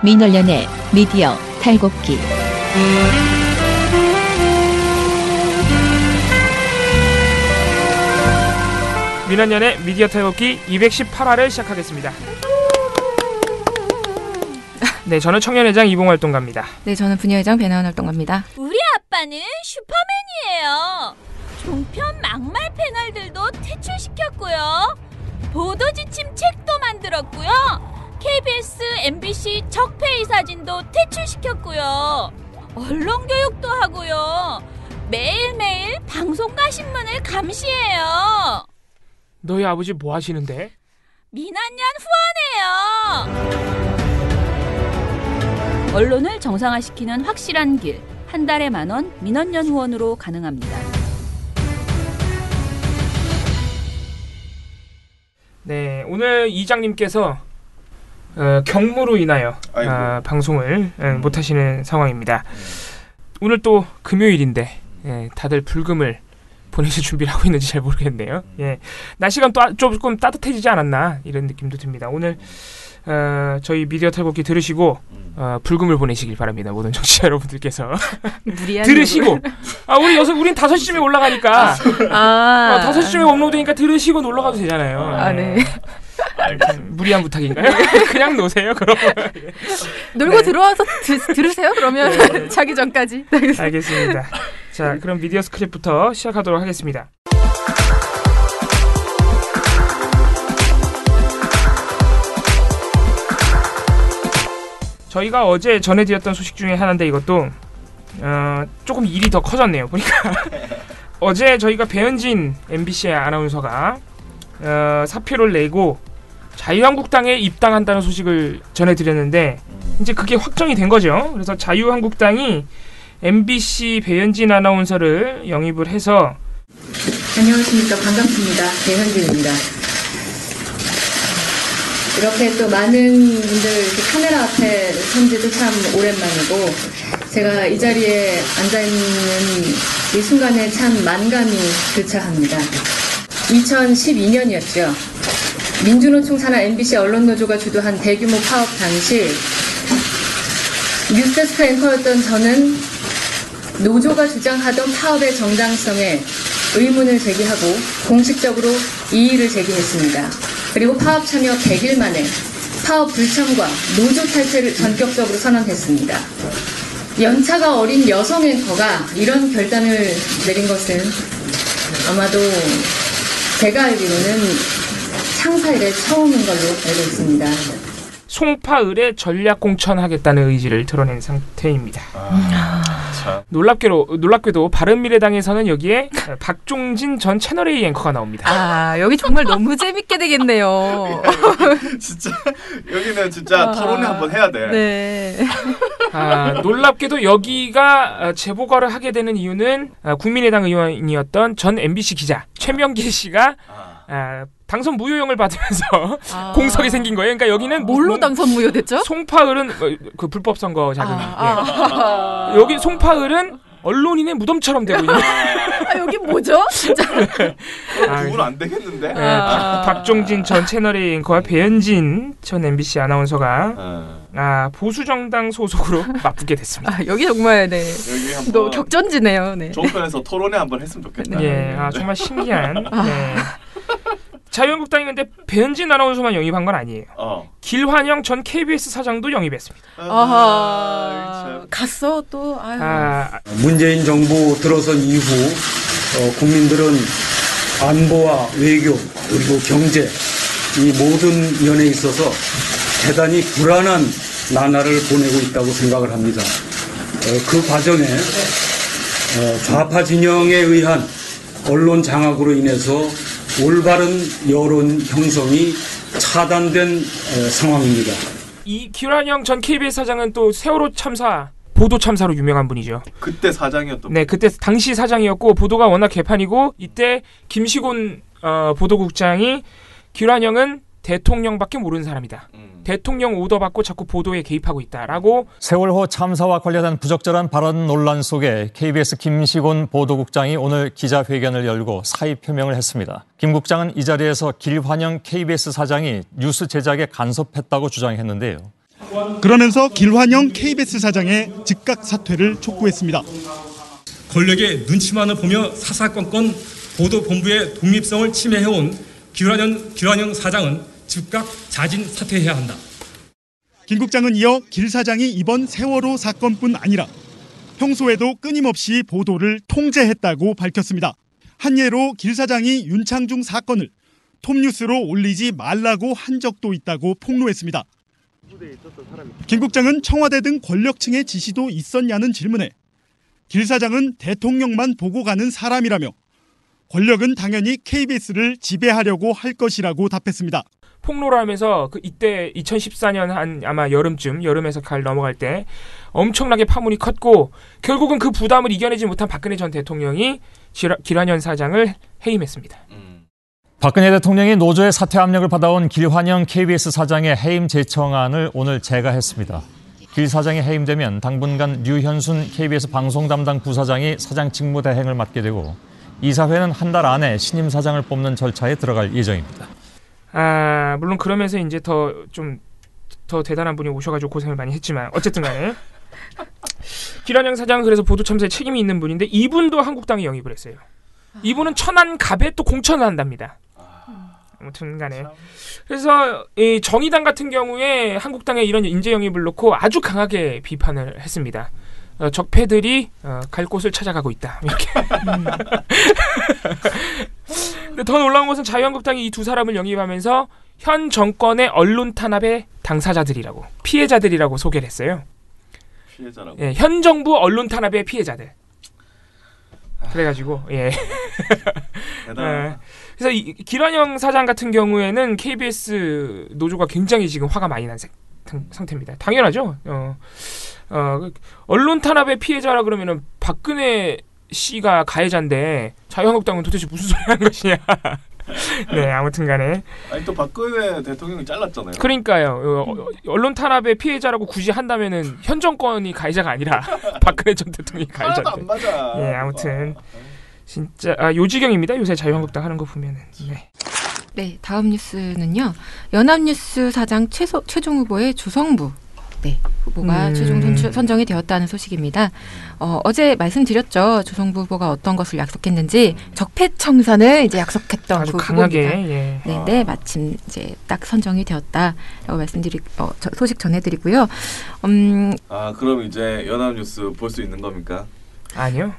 민원련의 미디어 탈곡기. 민원련의 미디어 탈곡기 218화를 시작하겠습니다. 네, 저는 청년회장 이봉활동가입니다. 네, 저는 부녀회장 배나은 활동가입니다. 우리 아빠는 슈퍼맨이에요. 종편 막말 패널들도 퇴출시켰고요. 보도지침 책도 만들었고요. KBS, MBC 적폐의 사진도 퇴출시켰고요. 언론교육도 하고요. 매일매일 방송과 신문을 감시해요. 너희 아버지 뭐 하시는데? 민원연 후원해요. 언론을 정상화시키는 확실한 길. 한 달에 10,000원 민원연 후원으로 가능합니다. 네, 오늘 이장님께서 경무로 인하여 방송을 못 하시는 상황입니다. 오늘 또 금요일인데 다들 불금을 보내실 준비를 하고 있는지 잘 모르겠네요. 예, 날씨가 또 조금 따뜻해지지 않았나 이런 느낌도 듭니다. 오늘 저희 미디어 탈곡기 들으시고 불금을 보내시길 바랍니다. 모든 청취자 여러분들께서 들으시고 우린 5시쯤에 올라가니까 5시쯤에 업로드니까 들으시고 놀러가도 되잖아요. 아, 네. 무리한 부탁인가요? 그냥 노세요. 그럼 놀고 들어와서 들으세요. 그러면 네. 자기 전까지. 알겠습니다. 자, 그럼 미디어 스크립부터 시작하도록 하겠습니다. 저희가 어제 전해드렸던 소식 중에 하나인데 이것도 조금 일이 더 커졌네요. 보니까 어제 저희가 배현진 MBC 아나운서가 사표를 내고 자유한국당에 입당한다는 소식을 전해드렸는데 이제 그게 확정이 된 거죠. 그래서 자유한국당이 MBC 배현진 아나운서를 영입을 해서 안녕하십니까. 반갑습니다. 배현진입니다. 이렇게 또 많은 분들 이렇게 카메라 앞에 선 지도 참 오랜만이고 제가 이 자리에 앉아있는 이 순간에 참 만감이 교차합니다. 2012년이었죠. 민주노총 산하 MBC 언론노조가 주도한 대규모 파업 당시 뉴스데스크 앵커였던 저는 노조가 주장하던 파업의 정당성에 의문을 제기하고 공식적으로 이의를 제기했습니다. 그리고 파업 참여 100일 만에 파업 불참과 노조 탈퇴를 전격적으로 선언했습니다. 연차가 어린 여성 앵커가 이런 결단을 내린 것은 아마도 제가 알기로는 창사 이래 처음인 걸로 알고 있습니다. 송파을에 전략 공천하겠다는 의지를 드러낸 상태입니다. 놀랍게도 바른미래당에서는 여기에 박종진 전 채널A 앵커가 나옵니다. 여기 정말 너무 재밌게 되겠네요. 진짜 여기는 진짜 토론회 한번 해야 돼. 네. 놀랍게도 여기가 재보궐을 하게 되는 이유는 국민의당 의원이었던 전 MBC 기자 최명길 씨가 당선 무효형을 받으면서 공석이 생긴 거예요. 그러니까 여기는 뭘로 당선 무효됐죠? 송파을은 그 불법 선거 자금이. 여기 송파을은 언론인의 무덤처럼 되고 있는. 여기 뭐죠? 진짜. 구분 안 되겠는데? 네, 박종진 전 채널A 앵커와 배현진 전 MBC 아나운서가 보수 정당 소속으로 맞붙게 됐습니다. 여기 정말 여기 한번 너 격전지네요. 네. 종편에서 토론회 한번 했으면 좋겠다. 예, 정말 신기한. 네. 자유한국당이 근데 배현진 아나운서만 영입한 건 아니에요. 길환영 전 KBS 사장도 영입했습니다. 갔어 또. 문재인 정부 들어선 이후 국민들은 안보와 외교 그리고 경제 이 모든 면에 있어서 대단히 불안한 나날을 보내고 있다고 생각을 합니다. 그 과정에 좌파 진영에 의한 언론 장악으로 인해서 올바른 여론 형성이 차단된 상황입니다. 이 길환영 전 KBS 사장은 또 세월호 참사 보도 참사로 유명한 분이죠. 그때 사장이었던. 네, 그때 당시 사장이었고 보도가 워낙 개판이고 이때 김시곤 보도국장이 길환영은 대통령밖에 모르는 사람이다. 대통령 오더 받고 자꾸 보도에 개입하고 있다라고. 세월호 참사와 관련한 부적절한 발언 논란 속에 KBS 김시곤 보도국장이 오늘 기자회견을 열고 사의 표명을 했습니다. 김 국장은 이 자리에서 길환영 KBS 사장이 뉴스 제작에 간섭했다고 주장했는데요. 그러면서 길환영 KBS 사장의 즉각 사퇴를 촉구했습니다. 권력의 눈치만을 보며 사사건건 보도본부의 독립성을 침해해온 길환영 사장은 즉각 자진 사퇴해야 한다. 김 국장은 이어 길 사장이 이번 세월호 사건뿐 아니라 평소에도 끊임없이 보도를 통제했다고 밝혔습니다. 한 예로 길 사장이 윤창중 사건을 톱뉴스로 올리지 말라고 한 적도 있다고 폭로했습니다. 김 국장은 청와대 등 권력층의 지시도 있었냐는 질문에 길 사장은 대통령만 보고 가는 사람이라며 권력은 당연히 KBS를 지배하려고 할 것이라고 답했습니다. 폭로를 하면서 이때 2014년 한 아마 여름에서 가을 넘어갈 때 엄청나게 파문이 컸고 결국은 그 부담을 이겨내지 못한 박근혜 전 대통령이 길환영 사장을 해임했습니다. 박근혜 대통령이 노조의 사퇴 압력을 받아온 길환영 KBS 사장의 해임 제청안을 오늘 제가했습니다. 길 사장이 해임되면 당분간 류현순 KBS 방송 담당 부사장이 사장 직무 대행을 맡게 되고 이사회는 한 달 안에 신임 사장을 뽑는 절차에 들어갈 예정입니다. 물론 그러면서 이제 더 대단한 분이 오셔가지고 고생을 많이 했지만 어쨌든 간에 길환영 사장은 그래서 보도 참사에 책임이 있는 분인데 이분도 한국당에 영입을 했어요. 이분은 천안 갑에 또 공천을 한답니다. 아무튼 간에 그래서 이 정의당 같은 경우에 한국당에 이런 인재 영입을 놓고 아주 강하게 비판을 했습니다. 적폐들이 갈 곳을 찾아가고 있다. 이렇게. 근데 더 놀라운 것은 자유한국당이 이 두 사람을 영입하면서 현 정권의 언론 탄압의 당사자들이라고 피해자들이라고 소개를 했어요. 피해자라고? 예, 현 정부 언론 탄압의 피해자들. 그래가지고 예. 그래서 이 길환영 사장 같은 경우에는 KBS 노조가 굉장히 지금 화가 많이 난 상태입니다. 당연하죠. 언론 탄압의 피해자라 그러면은 박근혜 씨가 가해자인데 자유한국당은 도대체 무슨 소리 하는 것이냐. 네, 아무튼간에. 아니 또 박근혜 대통령이 잘랐잖아요. 그러니까요. 언론 탄압의 피해자라고 굳이 한다면은 현 정권이 가해자가 아니라 박근혜 전 대통령이 가해자인데. 하나도 안 맞아. 예, 아무튼 진짜 요지경입니다. 요새 자유한국당 하는 거 보면은. 네. 네, 다음 뉴스는요. 연합뉴스 사장 최종 후보의 조성부 후보가 최종 선정이 되었다는 소식입니다. 어제 말씀드렸죠. 조성부 후보가 어떤 것을 약속했는지 적폐청산을 이제 약속했던 아주 그 강하게. 후보입니다. 예. 네, 마침 이제 딱 선정이 되었다라고 소식 전해드리고요. 그럼 이제 연합뉴스 볼 수 있는 겁니까? 아니요.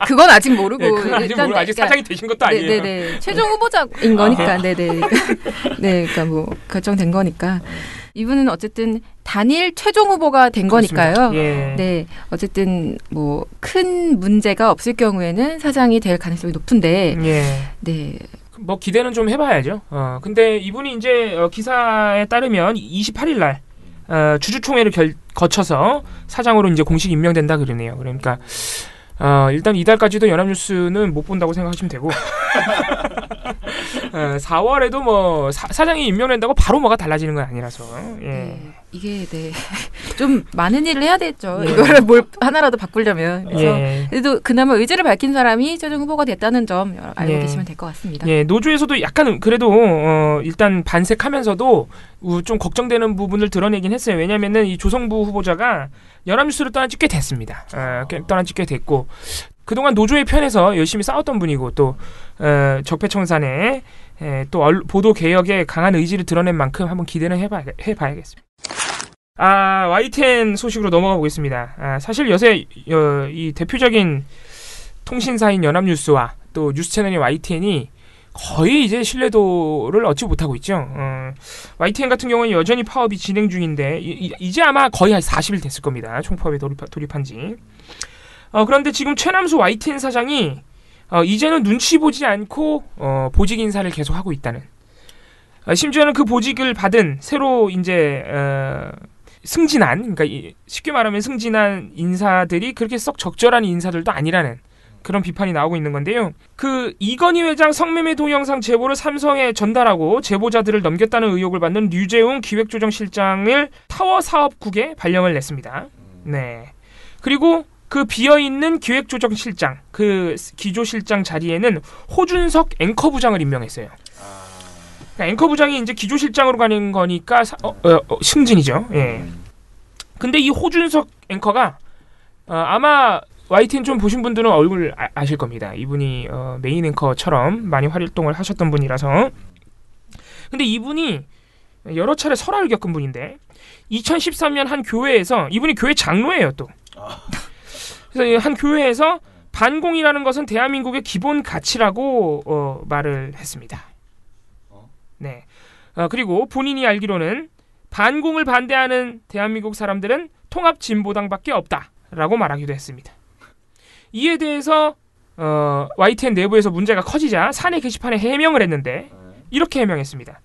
그건 아직 모르고 네, 그건 아직 사장이 되신 것도 아니에요. 네네. 최종 후보자인 거니까. 네네. 네, 그러니까 뭐 결정된 거니까. 이분은 어쨌든 단일 최종 후보가 된 거니까요. 예. 네, 어쨌든 뭐 큰 문제가 없을 경우에는 사장이 될 가능성이 높은데. 예. 네. 뭐 기대는 좀 해봐야죠. 근데 이분이 이제 기사에 따르면 28일 날 주주총회를 거쳐서 사장으로 이제 공식 임명된다 그러네요. 그러니까 일단 이달까지도 연합뉴스는 못 본다고 생각하시면 되고 4월에도 뭐 사장이 임명된다고 바로 뭐가 달라지는 건 아니라서 예. 네, 이게 좀 많은 일을 해야 되죠. 예. 이거를 뭘 하나라도 바꾸려면. 그래서 예. 그래도 그나마 의지를 밝힌 사람이 최종 후보가 됐다는 점 알고 계시면 될 것 같습니다. 예, 노조에서도 약간 그래도 일단 반색하면서도 좀 걱정되는 부분을 드러내긴 했어요. 왜냐하면은 이 조성부 후보자가 연합뉴스를 떠난 지 꽤 됐습니다. 떠난 지 꽤 됐고 그동안 노조의 편에서 열심히 싸웠던 분이고 또 적폐청산에 또 보도 개혁에 강한 의지를 드러낸 만큼 한번 기대는 해봐야겠습니다. YTN 소식으로 넘어가 보겠습니다. 사실 요새 이 대표적인 통신사인 연합뉴스와 또 뉴스 채널인 YTN이 거의 이제 신뢰도를 얻지 못하고 있죠. YTN 같은 경우는 여전히 파업이 진행 중인데 이제 아마 거의 한 40일 됐을 겁니다. 총파업에 돌입한 지. 그런데 지금 최남수 YTN 사장이 이제는 눈치 보지 않고 보직 인사를 계속 하고 있다는. 심지어는 그 보직을 받은 새로 이제 승진한, 그러니까 쉽게 말하면 승진한 인사들이 그렇게 썩 적절한 인사들도 아니라는 그런 비판이 나오고 있는 건데요. 그 이건희 회장 성매매 동영상 제보를 삼성에 전달하고 제보자들을 넘겼다는 의혹을 받는 류재웅 기획조정실장을 타워 사업국에 발령을 냈습니다. 네. 그리고 그 비어있는 기획조정실장, 그 기조실장 자리에는 호준석 앵커부장을 임명했어요. 그러니까 앵커 부장이 이제 기조실장으로 가는 거니까 승진이죠. 예. 근데 이 호준석 앵커가 아마 YTN 좀 보신 분들은 얼굴 아실 겁니다. 이분이 메인 앵커처럼 많이 활동을 하셨던 분이라서. 근데 이분이 여러 차례 설화를 겪은 분인데 2013년 한 교회에서 이분이 교회 장로예요 또. 그래서 한 교회에서 반공이라는 것은 대한민국의 기본 가치라고 말을 했습니다. 네. 그리고 본인이 알기로는 반공을 반대하는 대한민국 사람들은 통합진보당밖에 없다라고 말하기도 했습니다. 이에 대해서 YTN 내부에서 문제가 커지자 사내 게시판에 해명을 했는데 이렇게 해명했습니다.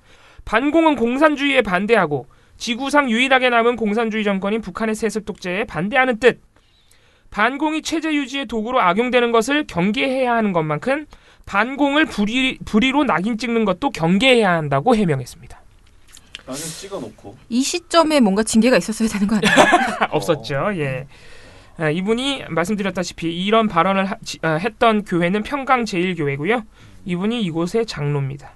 반공은 공산주의에 반대하고 지구상 유일하게 남은 공산주의 정권인 북한의 세습 독재에 반대하는 뜻. 반공이 체제 유지의 도구로 악용되는 것을 경계해야 하는 것만큼 반공을 불의로 낙인 찍는 것도 경계해야 한다고 해명했습니다. 나는 찍어놓고 이 시점에 뭔가 징계가 있었어야 되는 거 아니에요? 없었죠. 예. 이분이 말씀드렸다시피 이런 발언을 했던 교회는 평강제일교회고요. 이분이 이곳의 장로입니다.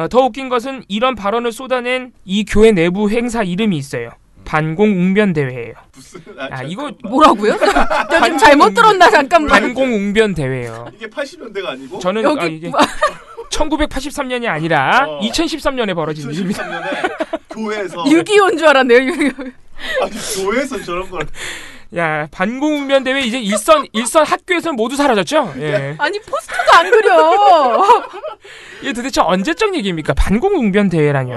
더 웃긴 것은 이런 발언을 쏟아낸 이 교회 내부 행사 이름이 있어요. 반공웅변대회예요. 이거 뭐라고요? 저 좀 잘못 들었나 잠깐만. 반공웅변대회예요. 이게 80년대가 아니고? 저는 이게 1983년이 아니라 2013년에 벌어진 일입니다. 2013년에 교회에서 6.25인 줄 알았네요. 아니 교회에서 저런 걸. 야, 반공웅변대회 이제 일선 학교에서는 모두 사라졌죠? 예. 아니 포스터도 안 그려. 이게 도대체 언제적 얘기입니까? 반공웅변대회라뇨.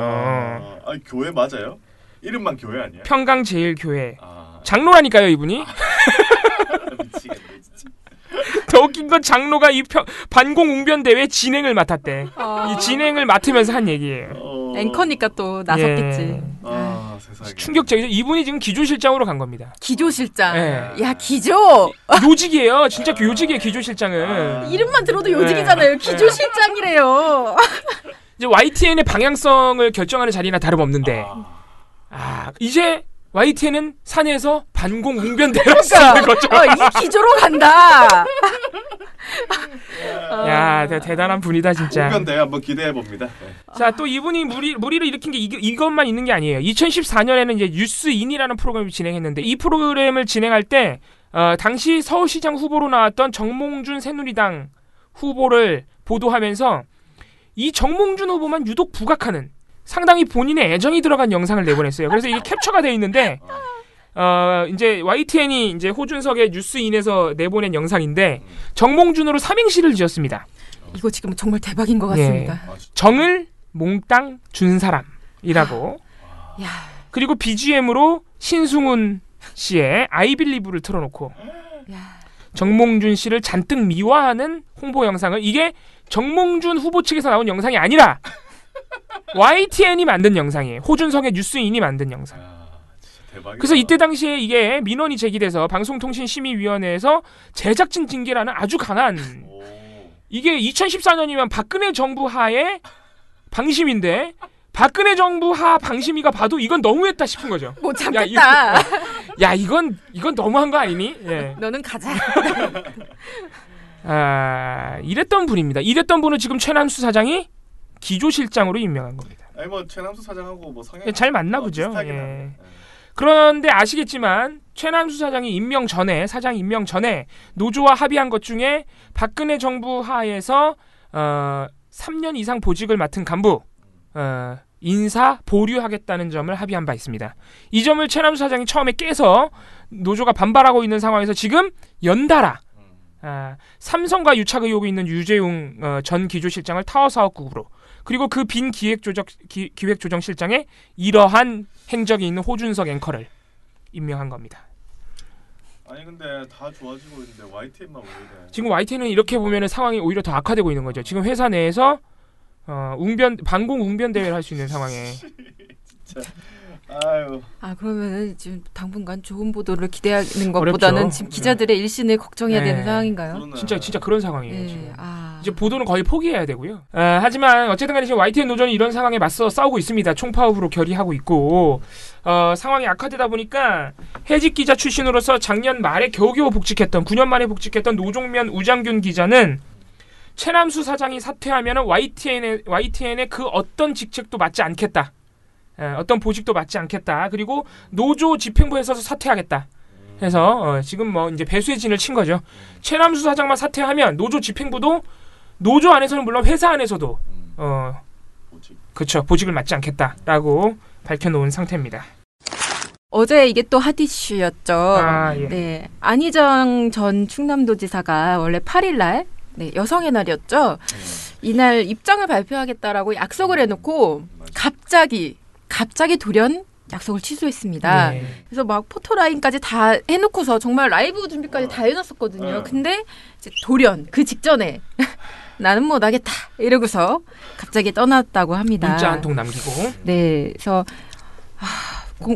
아니 교회 맞아요? 이름만 교회 아니야? 평강제일교회. 장로라니까요, 이분이. 미치겠네 진짜. 더 웃긴 건 장로가 이 반공웅변대회 진행을 맡았대. 이 진행을 맡으면서 한 얘기예요. 앵커니까 또 나섰겠지. 세상에. 충격적이죠. 이분이 지금 기조실장으로 간 겁니다. 기조실장. 네. 야 기조. 요직이에요. 진짜 요직이에요. 기조실장은. 이름만 들어도 요직이잖아요. 기조실장이래요. 이제 YTN의 방향성을 결정하는 자리나 다름없는데 이제 YTN은 산에서 반공웅변대회를 쓰는 거죠. 이 기조로 간다. 야, 대단한 분이다 진짜. 웅변대회 한번 기대해 봅니다. 자, 또 이분이 무리를 일으킨 게 이것만 있는 게 아니에요. 2014년에는 이제 뉴스인이라는 프로그램을 진행했는데 이 프로그램을 진행할 때 당시 서울시장 후보로 나왔던 정몽준 새누리당 후보를 보도하면서 이 정몽준 후보만 유독 부각하는 상당히 본인의 애정이 들어간 영상을 내보냈어요. 그래서 이게 캡처가 되어 있는데 이제 YTN이 이제 호준석의 뉴스인에서 내보낸 영상인데 정몽준으로 삼행시를 지었습니다. 이거 지금 정말 대박인 것 같습니다. 예. 정을 몽땅 준 사람이라고. 그리고 BGM으로 신승훈 씨의 I Believe를 틀어놓고 정몽준 씨를 잔뜩 미화하는 홍보 영상을 이게 정몽준 후보 측에서 나온 영상이 아니라 YTN이 만든 영상이에요. 호준석의 뉴스인이 만든 영상. 그래서 이때 당시에 이게 민원이 제기돼서 방송통신심의위원회에서 제작진 징계라는 아주 강한 이게 2014년이면 박근혜 정부 하에 방심인데 박근혜 정부 하 방심이가 봐도 이건 너무했다 싶은 거죠. 못 참겠다. 야 이건 너무한 거 아니니? 예. 너는 가자. 이랬던 분입니다. 이랬던 분은 지금 최남수 사장이 기조실장으로 임명한 겁니다. 아니 뭐 최남수 사장하고 뭐 성향 잘 맞나 보죠. 예. 그런데 아시겠지만 최남수 사장이 사장 임명 전에 노조와 합의한 것 중에 박근혜 정부 하에서 3년 이상 보직을 맡은 간부 인사 보류하겠다는 점을 합의한 바 있습니다. 이 점을 최남수 사장이 처음에 깨서 노조가 반발하고 있는 상황에서 지금 연달아 삼성과 유착 의혹이 있는 유재웅 전 기조실장을 타워사업국으로 그리고 그 빈 기획조정실장에 이러한 행적이 있는 호준석 앵커를 임명한 겁니다. 아니 근데 다 좋아지고 있는데 YTN만 왜 이래? 지금 YTN은 이렇게 보면 상황이 오히려 더 악화되고 있는 거죠. 지금 회사 내에서 반공 웅변 대회를 할 수 있는 상황에. 진짜. 아유. 그러면은 지금 당분간 좋은 보도를 기대하는 것보다는 어렵죠. 지금 기자들의 일신을 걱정해야 되는 상황인가요? 진짜 그런 상황이에요. 지금. 이제 보도는 거의 포기해야 되고요. 하지만 어쨌든 간에 지금 YTN 노조는 이런 상황에 맞서 싸우고 있습니다. 총파업으로 결의하고 있고 상황이 악화되다 보니까 해직 기자 출신으로서 작년 말에 겨우겨우 복직했던 9년 만에 복직했던 노종면 우장균 기자는 최남수 사장이 사퇴하면 YTN의 그 어떤 직책도 맡지 않겠다. 어떤 보직도 맡지 않겠다. 그리고 노조 집행부에 서서 사퇴하겠다. 해서 지금 뭐 이제 배수의 진을 친 거죠. 최남수 사장만 사퇴하면 노조 집행부도 노조 안에서는 물론 회사 안에서도 그렇죠. 보직을 맡지 않겠다라고 밝혀놓은 상태입니다. 어제 이게 또 핫 이슈였죠. 예. 네, 안희정 전 충남도지사가 원래 8일날 여성의 날이었죠. 이날 입장을 발표하겠다라고 약속을 해놓고 갑자기 돌연 약속을 취소했습니다. 네. 그래서 막 포토라인까지 다 해놓고서 정말 라이브 준비까지 다 해놨었거든요. 근데 이제 돌연 그 직전에 나는 못하겠다 이러고서 갑자기 떠났다고 합니다. 문자 한 통 남기고. 네, 그래서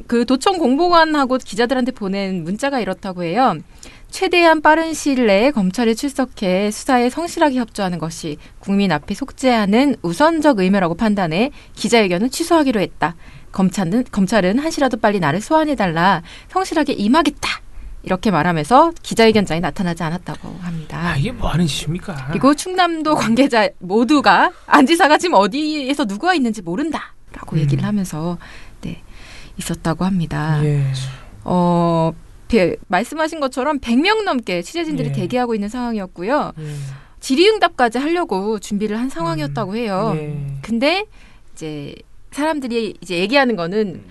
그 도청 공보관하고 기자들한테 보낸 문자가 이렇다고 해요. 최대한 빠른 시일 내에 검찰에 출석해 수사에 성실하게 협조하는 것이 국민 앞에 속죄하는 우선적 의무라고 판단해 기자회견은 취소하기로 했다. 검찰은 한시라도 빨리 나를 소환해달라. 성실하게 임하겠다. 이렇게 말하면서 기자회견장에 나타나지 않았다고 합니다. 이게 뭐 하는 짓입니까? 그리고 충남도 관계자 모두가 안 지사가 지금 어디에서 누가 있는지 모른다라고 얘기를 하면서 있었다고 합니다. 예. 말씀하신 것처럼 100명 넘게 취재진들이 대기하고 있는 상황이었고요. 질의응답까지 하려고 준비를 한 상황이었다고 해요. 근데 이제 사람들이 이제 얘기하는 거는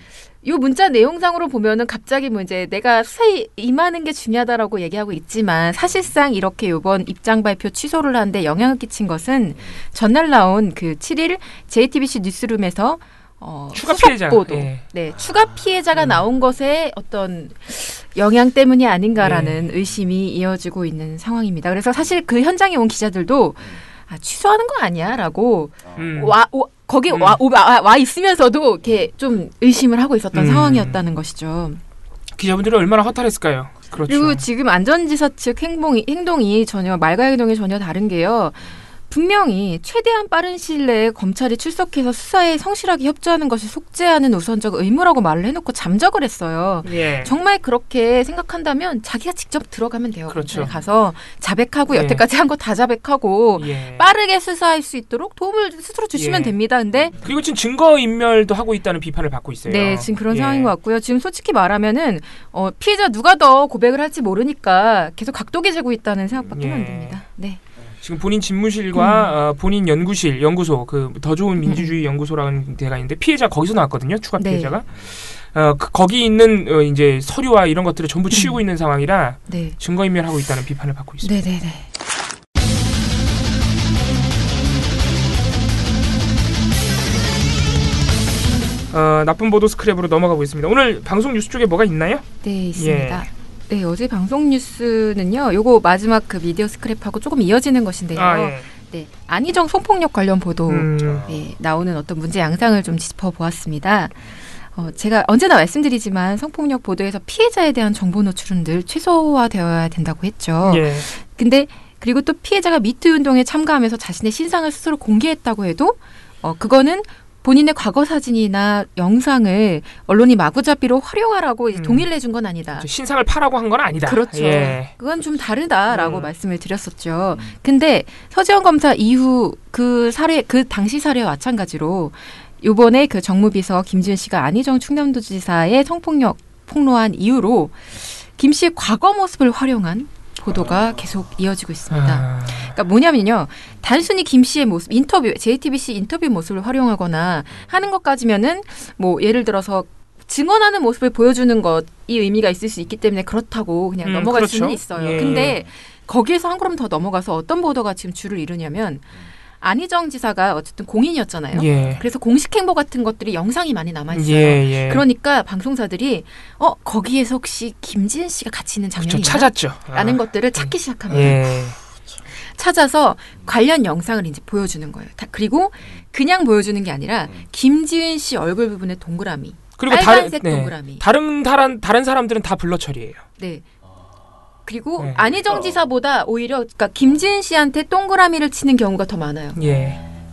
이 문자 내용상으로 보면은 갑자기 뭐 이제 내가 수사에 임하는 게 중요하다라고 얘기하고 있지만 사실상 이렇게 이번 입장 발표 취소를 하는데 영향을 끼친 것은 전날 나온 그 7일 JTBC 뉴스룸에서 추가 피해자 보도, 추가 피해자가 나온 것에 어떤 영향 때문이 아닌가라는 의심이 이어지고 있는 상황입니다. 그래서 사실 그 현장에 온 기자들도 취소하는 거 아니야라고 거기 와 있으면서도 이렇게 좀 의심을 하고 있었던 상황이었다는 것이죠. 기자분들은 얼마나 허탈했을까요? 그렇죠. 그리고 지금 안전지사 측 행동이 전혀 말과 행동이 전혀 다른 게요. 분명히 최대한 빠른 시일 내에 검찰이 출석해서 수사에 성실하게 협조하는 것이 속죄하는 우선적 의무라고 말을 해놓고 잠적을 했어요. 예. 정말 그렇게 생각한다면 자기가 직접 들어가면 돼요. 그렇죠. 가서 자백하고 여태까지 한 거 다 자백하고 빠르게 수사할 수 있도록 도움을 스스로 주시면 됩니다. 근데 그리고 지금 증거인멸도 하고 있다는 비판을 받고 있어요. 네, 지금 그런 상황인 것 같고요. 지금 솔직히 말하면은 피해자 누가 더 고백을 할지 모르니까 계속 각도기지고 있다는 생각밖에 안 듭니다. 네. 지금 본인 집무실과 본인 연구소 그 더 좋은 민주주의 연구소라는 데가 있는데 피해자 거기서 나왔거든요. 추가 피해자가 거기 있는 이제 서류와 이런 것들을 전부 치우고 있는 상황이라 증거인멸하고 있다는 비판을 받고 있습니다. 네네네. 나쁜 보도 스크랩으로 넘어가고 있습니다. 오늘 방송 뉴스 쪽에 뭐가 있나요? 네, 있습니다. 네, 어제 방송 뉴스는요. 요거 마지막 그 미디어 스크랩하고 조금 이어지는 것인데요. 네, 안희정 성폭력 관련 보도 나오는 어떤 문제 양상을 좀 짚어보았습니다. 제가 언제나 말씀드리지만 성폭력 보도에서 피해자에 대한 정보 노출은 늘 최소화되어야 된다고 했죠. 근데 그리고 또 피해자가 미투 운동에 참가하면서 자신의 신상을 스스로 공개했다고 해도 그거는 본인의 과거 사진이나 영상을 언론이 마구잡이로 활용하라고 이제 동의를 해준 건 아니다. 신상을 파라고 한 건 아니다. 그렇죠. 그건 좀 다르다라고 말씀을 드렸었죠. 근데 서지원 검사 이후 그 당시 사례와 마찬가지로 이번에 그 정무비서 김지은 씨가 안희정 충남도지사의 성폭력 폭로한 이후로 김 씨의 과거 모습을 활용한 보도가 계속 이어지고 있습니다. 그러니까 뭐냐면요. 단순히 김 씨의 모습, JTBC 인터뷰 모습을 활용하거나 하는 것까지면은 뭐 예를 들어서 증언하는 모습을 보여주는 것이 의미가 있을 수 있기 때문에 그렇다고 그냥 넘어갈 수는 있어요. 근데 거기에서 한 걸음 더 넘어가서 어떤 보도가 지금 주를 이루냐면 안희정 지사가 어쨌든 공인이었잖아요. 그래서 공식 행보 같은 것들이 영상이 많이 남아있어요. 그러니까 방송사들이 거기에서 혹시 김지은 씨가 같이 있는 장면이 있나? 찾았죠. 라는 것들을 찾기 시작합니다. 찾아서 관련 영상을 이제 보여주는 거예요. 그리고 그냥 보여주는 게 아니라 김지은 씨 얼굴 부분에 동그라미, 그리고 빨간색 동그라미. 다른 사람들은 다 블러 처리예요. 네. 그리고 안희정 지사보다 오히려 그러니까 김지은 씨한테 동그라미를 치는 경우가 더 많아요.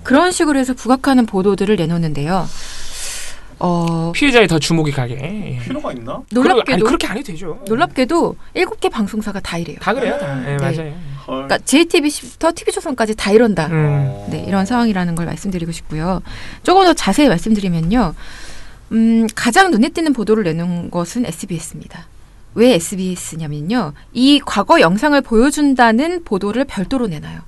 그런 식으로 해서 부각하는 보도들을 내놓는데요. 피해자에 더 주목이 가게. 필요가 있나? 놀랍게도 그렇게 안 해도 되죠. 놀랍게도 7개 방송사가 다 이래요. 다 그래요. 다. 맞아요. 그러니까 JTBC부터 TV조선까지 다 이런다. 네, 이런 상황이라는 걸 말씀드리고 싶고요. 조금 더 자세히 말씀드리면요. 가장 눈에 띄는 보도를 내는 것은 SBS입니다. 왜 SBS냐면요. 이 과거 영상을 보여준다는 보도를 별도로 내놔요.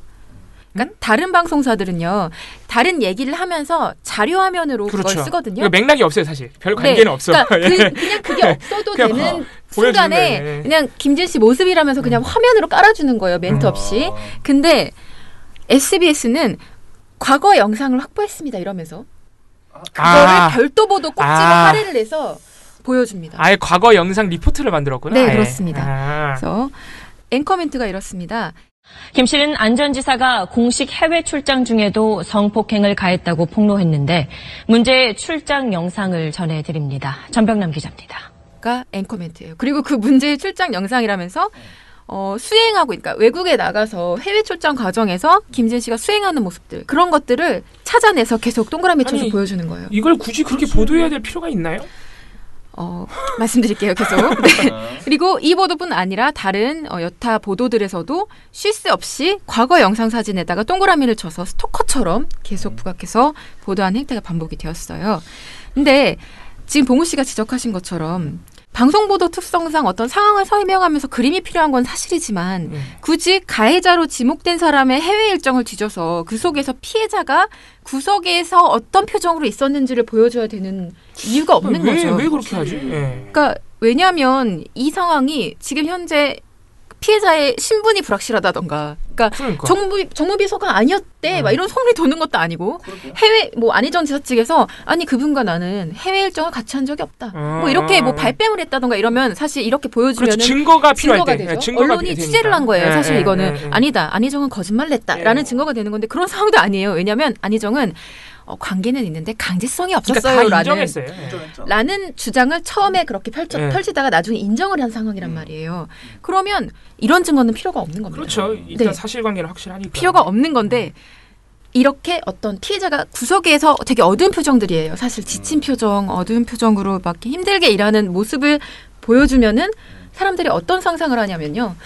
그러니까 다른 방송사들은요. 다른 얘기를 하면서 자료화면으로 그렇죠. 그걸 쓰거든요. 맥락이 없어요 사실. 별 관계는 네. 없어. 그러니까 그냥 그게 없어도 그냥 되는 순간에 그냥 김진 씨 모습이라면서 그냥 화면으로 깔아주는 거예요. 멘트 없이. 근데 SBS는 과거 영상을 확보했습니다. 이러면서 그거를 별도 보도 꼭지로 할애를 해서 보여줍니다. 아예 과거 영상 리포트를 만들었구나. 네, 아예. 그렇습니다. 그래서 앵커 멘트가 이렇습니다. 김 씨는 안 전 지사가 공식 해외 출장 중에도 성폭행을 가했다고 폭로했는데 문제의 출장 영상을 전해드립니다. 전병남 기자입니다. 가 앵커 멘트예요. 그리고 그 문제의 출장 영상이라면서 수행하고 그러니까 외국에 나가서 해외 출장 과정에서 김진 씨가 수행하는 모습들 그런 것들을 찾아내서 계속 동그라미 쳐서 보여주는 거예요. 이걸 굳이 그렇게 보도해야 될 필요가 있나요? 말씀드릴게요. 계속. 네. 그리고 이 보도뿐 아니라 다른 여타 보도들에서도 쉴 새 없이 과거 영상 사진에다가 동그라미를 쳐서 스토커처럼 계속 부각해서 보도하는 행태가 반복이 되었어요. 근데 지금 봉우 씨가 지적하신 것처럼 방송보도 특성상 어떤 상황을 설명하면서 그림이 필요한 건 사실이지만 굳이 가해자로 지목된 사람의 해외 일정을 뒤져서 그 속에서 피해자가 구석에서 어떤 표정으로 있었는지를 보여줘야 되는 이유가 없는 거죠. 왜 그렇게 하지? 그러니까 왜냐하면 이 상황이 지금 현재 피해자의 신분이 불확실하다던가, 그러니까 정무비서가 아니었대, 막 이런 소문이 도는 것도 아니고, 해외 안희정 지사 측에서 아니 그분과 나는 해외 일정을 같이 한 적이 없다, 뭐 이렇게 발뺌을 했다던가 이러면 사실 이렇게 보여주면은 증거가 필요할 때, 되죠. 증거가 언론이 취재를 한 거예요. 사실 이거는 아니다, 안희정은 거짓말 냈다라는 증거가 되는 건데 그런 상황도 아니에요. 왜냐하면 안희정은 관계는 있는데 강제성이 없었어요라는 라는 주장을 처음에 그렇게 펼치다가 나중에 인정을 한 상황이란 말이에요. 그러면 이런 증거는 필요가 없는 겁니다. 그렇죠. 일단 사실관계는 확실하니까. 필요가 없는 건데 이렇게 어떤 피해자가 구석에서 되게 어두운 표정들이에요. 사실 지친 표정, 어두운 표정으로 막 힘들게 일하는 모습을 보여주면은 사람들이 어떤 상상을 하냐면요.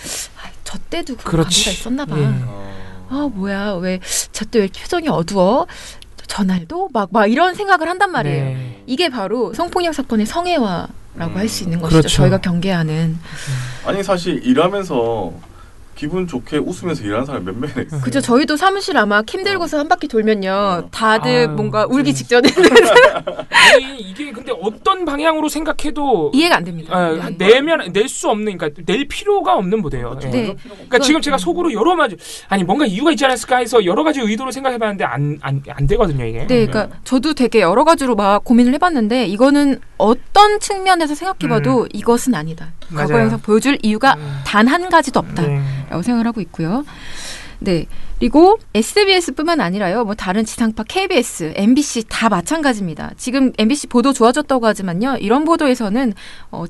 저 때도 그런 관계가 있었나 봐. 뭐야, 왜 저 때 왜 표정이 어두워? 전날도 막 이런 생각을 한단 말이에요. 네. 이게 바로 성폭력 사건의 성애화라고 할 수 있는 것이죠. 그렇죠. 저희가 경계하는. 아니 사실 일하면서 기분 좋게 웃으면서 일하는 사람이 몇 명이나 있어요. 그죠. 저희도 사무실 아마 캠 들고서 한 바퀴 돌면요. 다들 뭔가 울기 직전에. 아니 이게 근데 어떤 방향으로 생각해도 이해가 안 됩니다. 낼 수 없는, 그러니까 낼 필요가 없는 보도예요. 네. 그러니까 지금 제가 속으로 여러 가지 뭔가 이유가 있지 않았을까 해서 여러 가지 의도를 생각해봤는데 안 되거든요 이게. 네, 그러니까 저도 되게 여러 가지로 막 고민을 해봤는데 이거는 어떤 측면에서 생각해봐도 이것은 아니다. 과거 영상 보여줄 이유가 단 한 가지도 없다라고 생각을 하고 있고요. 네. 그리고 SBS뿐만 아니라요. 다른 지상파 KBS, MBC 다 마찬가지입니다. 지금 MBC 보도 좋아졌다고 하지만요. 이런 보도에서는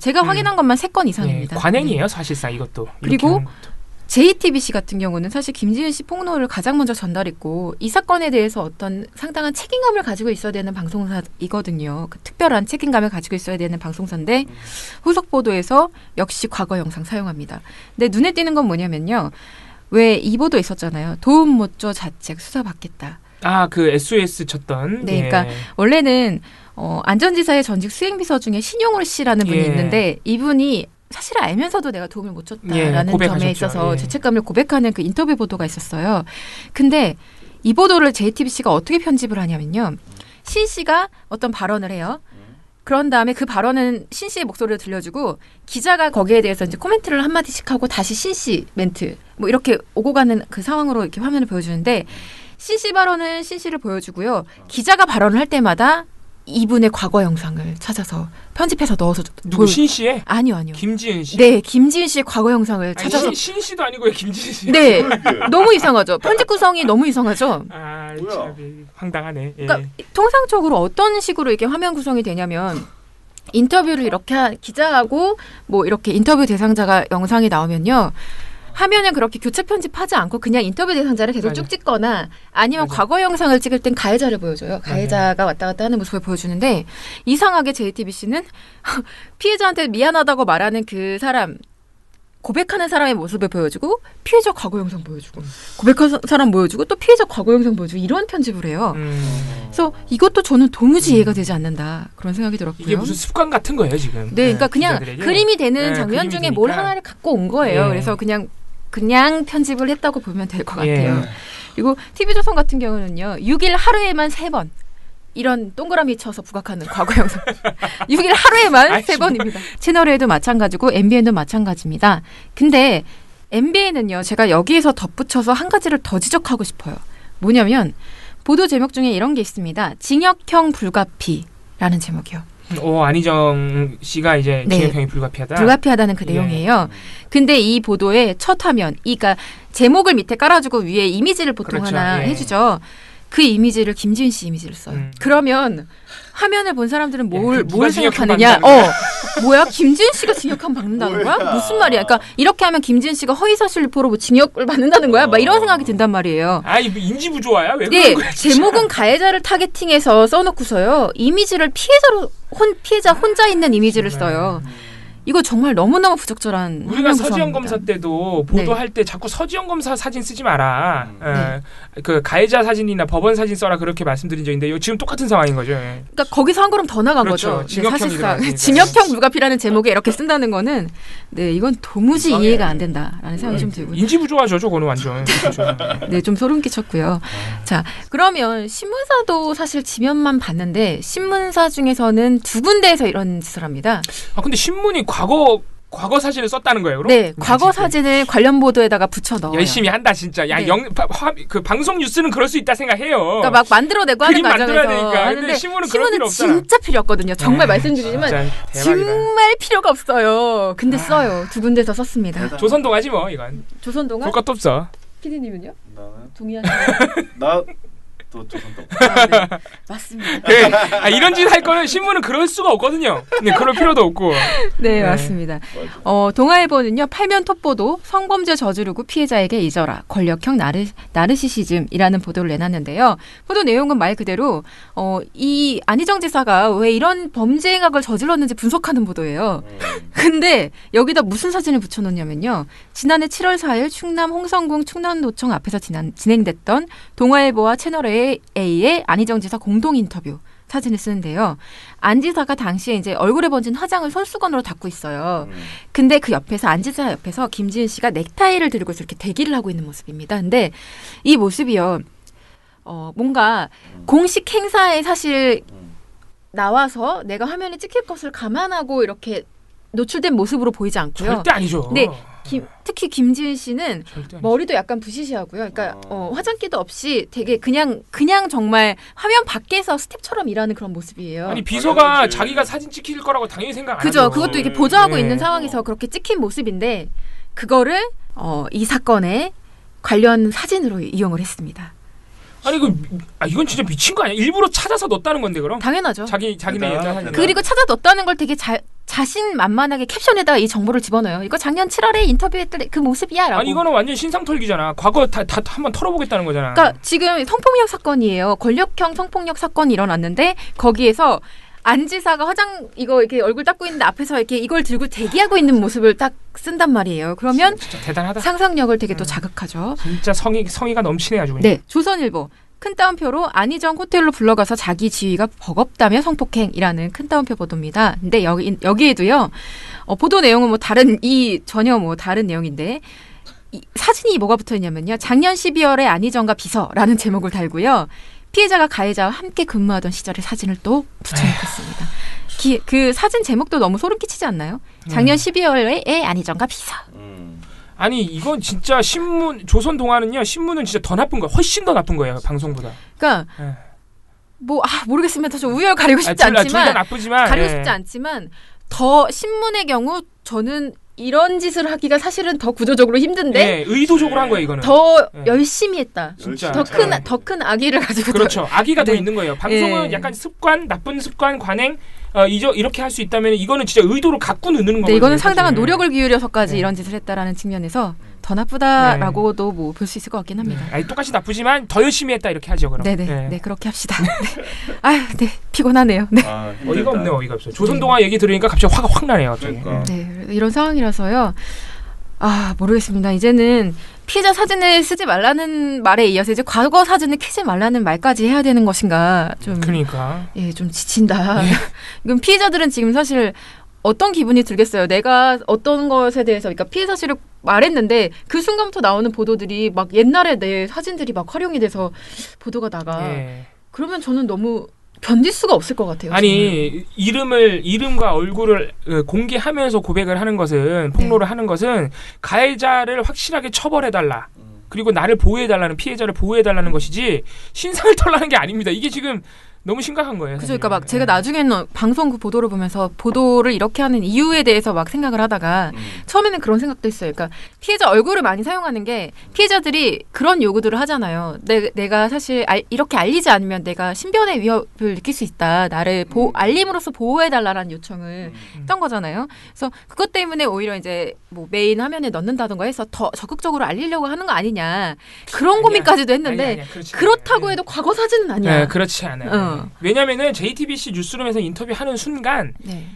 제가 확인한 것만 3건 이상입니다. 관행이에요, 사실상 이것도. 그리고 JTBC 같은 경우는 사실 김지은 씨 폭로를 가장 먼저 전달했고 이 사건에 대해서 어떤 상당한 책임감을 가지고 있어야 되는 방송사이거든요. 그 특별한 책임감을 가지고 있어야 되는 방송사인데 후속 보도에서 역시 과거 영상 사용합니다. 근데 눈에 띄는 건 뭐냐면요. 왜 이 보도 있었잖아요. 도움 못 줘 자책 수사받겠다. 그 SOS 쳤던. 네, 그러니까 원래는 안전지사의 전직 수행비서 중에 신용울 씨라는 분이 있는데 이분이 사실 알면서도 내가 도움을 못 줬다라는 점에 있어서 죄책감을 고백하는 그 인터뷰 보도가 있었어요. 근데 이 보도를 JTBC가 어떻게 편집을 하냐면요. 신 씨가 어떤 발언을 해요. 그런 다음에 그 발언은 신 씨의 목소리를 들려주고 기자가 거기에 대해서 이제 코멘트를 한마디씩 하고 다시 신 씨 멘트 이렇게 오고 가는 그 상황으로 이렇게 화면을 보여주는데 신 씨 발언은 신 씨를 보여주고요. 기자가 발언을 할 때마다 이분의 과거 영상을 찾아서 편집해서 넣어서 누구 신 씨의? 아니요. 김지은 씨. 네, 김지은 씨의 과거 영상을 찾아서 신 씨도 아니고 왜 김지은 씨? 네, 너무 이상하죠. 편집 구성이 너무 이상하죠. 참 황당하네. 그러니까 통상적으로 어떤 식으로 이렇게 화면 구성이 되냐면 인터뷰를 이렇게 기자하고 이렇게 인터뷰 대상자가 영상이 나오면요. 화면을 그렇게 교체 편집하지 않고 그냥 인터뷰 대상자를 계속 쭉 찍거나 아니면 과거 영상을 찍을 땐 가해자를 보여줘요. 가해자가 왔다 갔다 하는 모습을 보여주는데 이상하게 JTBC는 피해자한테 미안하다고 말하는 그 사람 고백하는 사람의 모습을 보여주고 피해자 과거 영상 보여주고 고백하는 사람 보여주고 또 피해자 과거 영상 보여주고 이런 편집을 해요. 그래서 이것도 저는 도무지 이해가 되지 않는다 그런 생각이 들었고요. 이게 무슨 습관 같은 거예요 지금. 네, 그러니까 그냥 기자들에게. 그림이 되는 네, 장면 그림이 중에 되니까. 뭘 하나를 갖고 온 거예요. 네. 그래서 그냥 편집을 했다고 보면 될 것 예. 같아요. 그리고 TV조선 같은 경우는요. 6일 하루에만 3번 이런 동그라미 쳐서 부각하는 과거 영상. 6일 하루에만 3번입니다. 채널A도 마찬가지고 MBN도 마찬가지입니다. 근데 MBN은요. 제가 여기에서 덧붙여서 한 가지를 더 지적하고 싶어요. 뭐냐면 보도 제목 중에 이런 게 있습니다. 징역형 불가피라는 제목이요. 안희정 씨가 이제 네. 징역형이 불가피하다. 불가피하다는 그 내용이에요. 근데 이 보도의 첫 화면, 그러니까 제목을 밑에 깔아주고 위에 이미지를 보통 그렇죠. 하나 예. 해주죠. 그 이미지를 김지은 씨 이미지를 써요. 그러면 화면을 본 사람들은 뭘 누가 생각하느냐? 징역형 뭐야? 김지은 씨가 징역형 받는다는 거야? 무슨 말이야? 그러니까 이렇게 하면 김지은 씨가 허위사실 유포로 뭐 징역을 받는다는 거야? 막 이런 생각이 든단 말이에요. 뭐 인지 부조화야? 왜 네, 그런 거야? 진짜? 제목은 가해자를 타겟팅해서 써놓고서요. 이미지를 피해자 혼자 있는 이미지를 써요. 이거 정말 너무너무 부적절한 우리가 서지영 구성입니다. 검사 때도 보도할 때 자꾸 서지영 검사 사진 쓰지 마라. 그 가해자 사진이나 법원 사진 써라 그렇게 말씀드린 적인데 이거 지금 똑같은 상황인 거죠. 그러니까 거기서 한 걸음 더 나간 그렇죠. 거죠. 징역형이 사실상 들어갔으니까. 징역형 불가피라는 제목에 이렇게 쓴다는 거는 네 이건 도무지 이해가 안 된다라는 생각이 좀 들고요. 인지 부조화죠, 저거는 완전. 네, 좀 소름 끼쳤고요. 자, 그러면 신문사도 사실 지면만 봤는데 신문사 중에서는 두 군데에서 이런 짓을 합니다. 근데 신문이 과거 사진을 썼다는 거예요, 그럼? 네, 과거 사진을 관련 보도에다가 붙여 넣어요. 열심히 한다 진짜. 야, 네. 그 방송 뉴스는 그럴 수 있다 생각해요. 그러니까 막 만들어내고 하는 그림 만들어야 과정에서 되니까. 하는데 근데 신문은 그럴 필요 없잖아. 진짜 필요 없거든요. 정말 말씀드리지만 진짜 대박이다. 정말 필요가 없어요. 근데 써요. 두 군데서 썼습니다. 조선동아지 뭐 이건. 조선동아? 볼 것도 없어. PD님은요? 나는 동의하시나요? 또 조선동. 네. 맞습니다. 네. 이런 짓 할 거는 신문은 그럴 수가 없거든요. 근데 그럴 필요도 없고. 네, 맞습니다. 동아일보는요. 팔면 톱보도 성범죄 저지르고 피해자에게 잊어라. 권력형 나르시시즘이라는 보도를 내놨는데요. 보도 내용은 말 그대로 이 안희정 지사가 왜 이런 범죄 행각을 저질렀는지 분석하는 보도예요. 근데 여기다 무슨 사진을 붙여놓냐면요. 지난해 7월 4일 충남 홍성궁 충남도청 앞에서 진행됐던 동아일보와 채널A의 안희정 지사 공동 인터뷰 사진을 쓰는데요. 안 지사가 당시에 이제 얼굴에 번진 화장을 손수건으로 닦고 있어요. 근데 그 옆에서 안 지사 옆에서 김지은 씨가 넥타이를 들고 이렇게 대기를 하고 있는 모습입니다. 근데 이 모습이요. 뭔가 공식 행사에 사실 나와서 내가 화면에 찍힐 것을 감안하고 이렇게 노출된 모습으로 보이지 않고요. 절대 아니죠. 네. 특히 김지은 씨는 머리도 약간 부시시하고요. 그러니까 화장기도 없이 되게 그냥 정말 화면 밖에서 스텝처럼 일하는 그런 모습이에요. 아니 비서가 자기가 사진 찍힐 거라고 당연히 생각 안 하죠. 그죠. 그것도 이렇게 보좌하고 있는 상황에서 그렇게 찍힌 모습인데 그거를 이 사건에 관련 사진으로 이용을 했습니다. 아니 이건 진짜 미친 거 아니야? 일부러 찾아서 넣었다는 건데 그럼? 당연하죠. 자기네 옛날 사진. 그리고 찾아 넣었다는 걸 되게 자신만만하게 캡션에다가 이 정보를 집어넣어요. 이거 작년 7월에 인터뷰했던 그 모습이야 라고. 아니 이거는 완전 신상털기잖아. 과거 다 한번 털어보겠다는 거잖아. 그러니까 지금 성폭력 사건이에요. 권력형 성폭력 사건이 일어났는데 거기에서 안 지사가 화장 이거 이렇게 얼굴 닦고 있는데 앞에서 이렇게 이걸 들고 대기하고 있는 모습을 딱 쓴단 말이에요. 그러면 진짜 대단하다. 상상력을 되게 또 자극하죠. 진짜 성의가 넘치네 아주. 네, 조선일보 큰 따옴표로 안희정 호텔로 불러가서 자기 지위가 버겁다며 성폭행이라는 큰 따옴표 보도입니다. 근데 여기에도요. 보도 내용은 전혀 다른 내용인데 사진이 뭐가 붙어있냐면요. 작년 12월에 안희정과 비서라는 제목을 달고요. 피해자가 가해자와 함께 근무하던 시절의 사진을 또 붙여놓겠습니다. 그 사진 제목도 너무 소름 끼치지 않나요? 작년 12월에 안희정과 비서. 아니 이건 진짜 조선동아는요. 신문은 진짜 더 나쁜 거야. 훨씬 더 나쁜 거예요. 방송보다. 그러니까 모르겠습니다. 저 우열 가리고 싶지 않지만 둘 다 나쁘지만 가리고 싶지 않지만 더 신문의 경우 저는 이런 짓을 하기가 사실은 더 구조적으로 힘든데 네, 의도적으로 한 거예요 이거는. 더 열심히 했다. 진짜 더 큰 악의를 가지고 그렇죠. 악의가 더 있는 거예요. 방송은 약간 나쁜 습관, 관행 이렇게 할 수 있다면 이거는 진짜 의도로 갖고 넣는 거거든요. 네, 이거는 상당한 노력을 기울여서까지 이런 짓을 했다라는 측면에서 더 나쁘다라고도 볼 수 있을 것 같긴 합니다. 아니, 똑같이 나쁘지만 더 열심히 했다 이렇게 하죠 그럼. 네, 그렇게 합시다. 네, 피곤하네요. 네. 어이가 없어요. 조선동아 얘기 들으니까 갑자기 화가 확 나네요. 갑자기. 네, 이런 상황이라서요. 모르겠습니다. 이제는 피해자 사진을 쓰지 말라는 말에 이어서 이제 과거 사진을 캐지 말라는 말까지 해야 되는 것인가 좀 그러니까 좀 지친다. 예. 이건 피해자들은 지금 사실 어떤 기분이 들겠어요. 내가 어떤 것에 대해서 그러니까 피해 사실을 말했는데 그 순간부터 나오는 보도들이 막 옛날에 내 사진들이 막 활용이 돼서 보도가 나가. 예. 그러면 저는 너무 견딜 수가 없을 것 같아요. 아니 이름과 얼굴을 공개하면서 고백을 하는 것은 폭로를 하는 것은 가해자를 확실하게 처벌해달라. 그리고 나를 보호해달라는 피해자를 보호해달라는 것이지 신상을 털라는 게 아닙니다. 이게 지금 너무 심각한 거예요. 그죠. 그러니까 막 제가 나중에는 방송 그 보도를 보면서 보도를 이렇게 하는 이유에 대해서 막 생각을 하다가 처음에는 그런 생각도 했어요. 그러니까 피해자 얼굴을 많이 사용하는 게 피해자들이 그런 요구들을 하잖아요. 내가 사실 이렇게 알리지 않으면 내가 신변의 위협을 느낄 수 있다. 나를 알림으로써 보호해달라는 요청을 했던 거잖아요. 그래서 그것 때문에 오히려 이제 뭐 메인 화면에 넣는다던가 해서 더 적극적으로 알리려고 하는 거 아니냐. 그런 고민까지도 했는데 아니야, 그렇다고 해도 과거 사진은 아니야. 네, 그렇지 않아요. 왜냐면은 JTBC 뉴스룸에서 인터뷰하는 순간 네.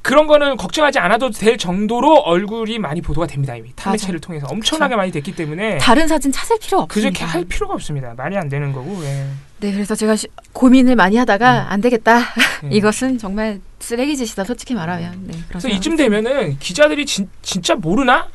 그런 거는 걱정하지 않아도 될 정도로 얼굴이 많이 보도가 됩니다. 이미 탐매체를 통해서 엄청나게 많이 됐기 때문에 다른 사진 찾을 필요 없습니다. 그렇게 할 필요가 없습니다. 말이 안 되는 거고. 예. 네, 그래서 제가 고민을 많이 하다가 안 되겠다. 이것은 정말 쓰레기짓이다. 솔직히 말하면. 네, 그래서 이쯤 되면은 기자들이 진짜 모르나?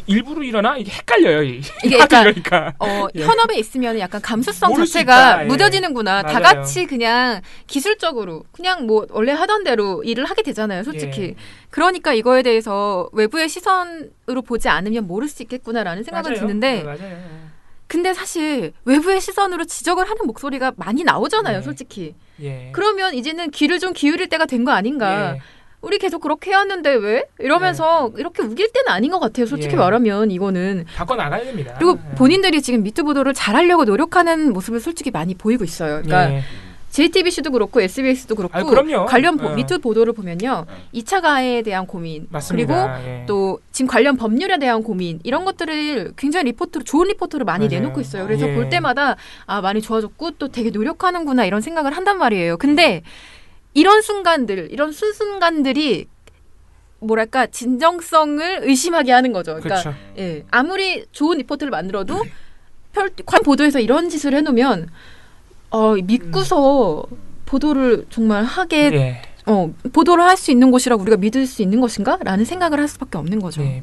일부러 이러나? 이게 헷갈려요. 이게 그러니까 예. 현업에 있으면 약간 감수성 자체가 있다, 예. 무뎌지는구나. 맞아요. 다 같이 그냥 기술적으로 그냥 뭐 원래 하던 대로 일을 하게 되잖아요. 솔직히. 예. 그러니까 이거에 대해서 외부의 시선으로 보지 않으면 모를 수 있겠구나라는 생각은 맞아요. 드는데 네, 맞아요. 근데 사실 외부의 시선으로 지적을 하는 목소리가 많이 나오잖아요. 네. 솔직히. 예. 그러면 이제는 귀를 좀 기울일 때가 된 거 아닌가. 예. 우리 계속 그렇게 해왔는데 왜? 이러면서 이렇게 우길 때는 아닌 것 같아요. 솔직히 예. 말하면 이거는. 바꿔나가야 됩니다. 그리고 본인들이 지금 미투 보도를 잘하려고 노력하는 모습을 솔직히 많이 보이고 있어요. 그러니까 예. JTBC도 그렇고 SBS도 그렇고 그럼요. 관련 예. 미투 보도를 보면요. 2차 가해에 대한 고민 맞습니다. 그리고 예. 또 지금 관련 법률에 대한 고민 이런 것들을 굉장히 좋은 리포트를 많이 맞아요. 내놓고 있어요. 그래서 예. 볼 때마다 많이 좋아졌고 또 되게 노력하는구나 이런 생각을 한단 말이에요. 근데 이런 순간들이 뭐랄까 진정성을 의심하게 하는 거죠. 그러니까 그렇죠. 예, 아무리 좋은 리포트를 만들어도 관 보도에서 이런 짓을 해놓으면 믿고서 보도를 정말 하게 예. 보도를 할 수 있는 곳이라고 우리가 믿을 수 있는 것인가? 라는 생각을 할 수밖에 없는 거죠. 예.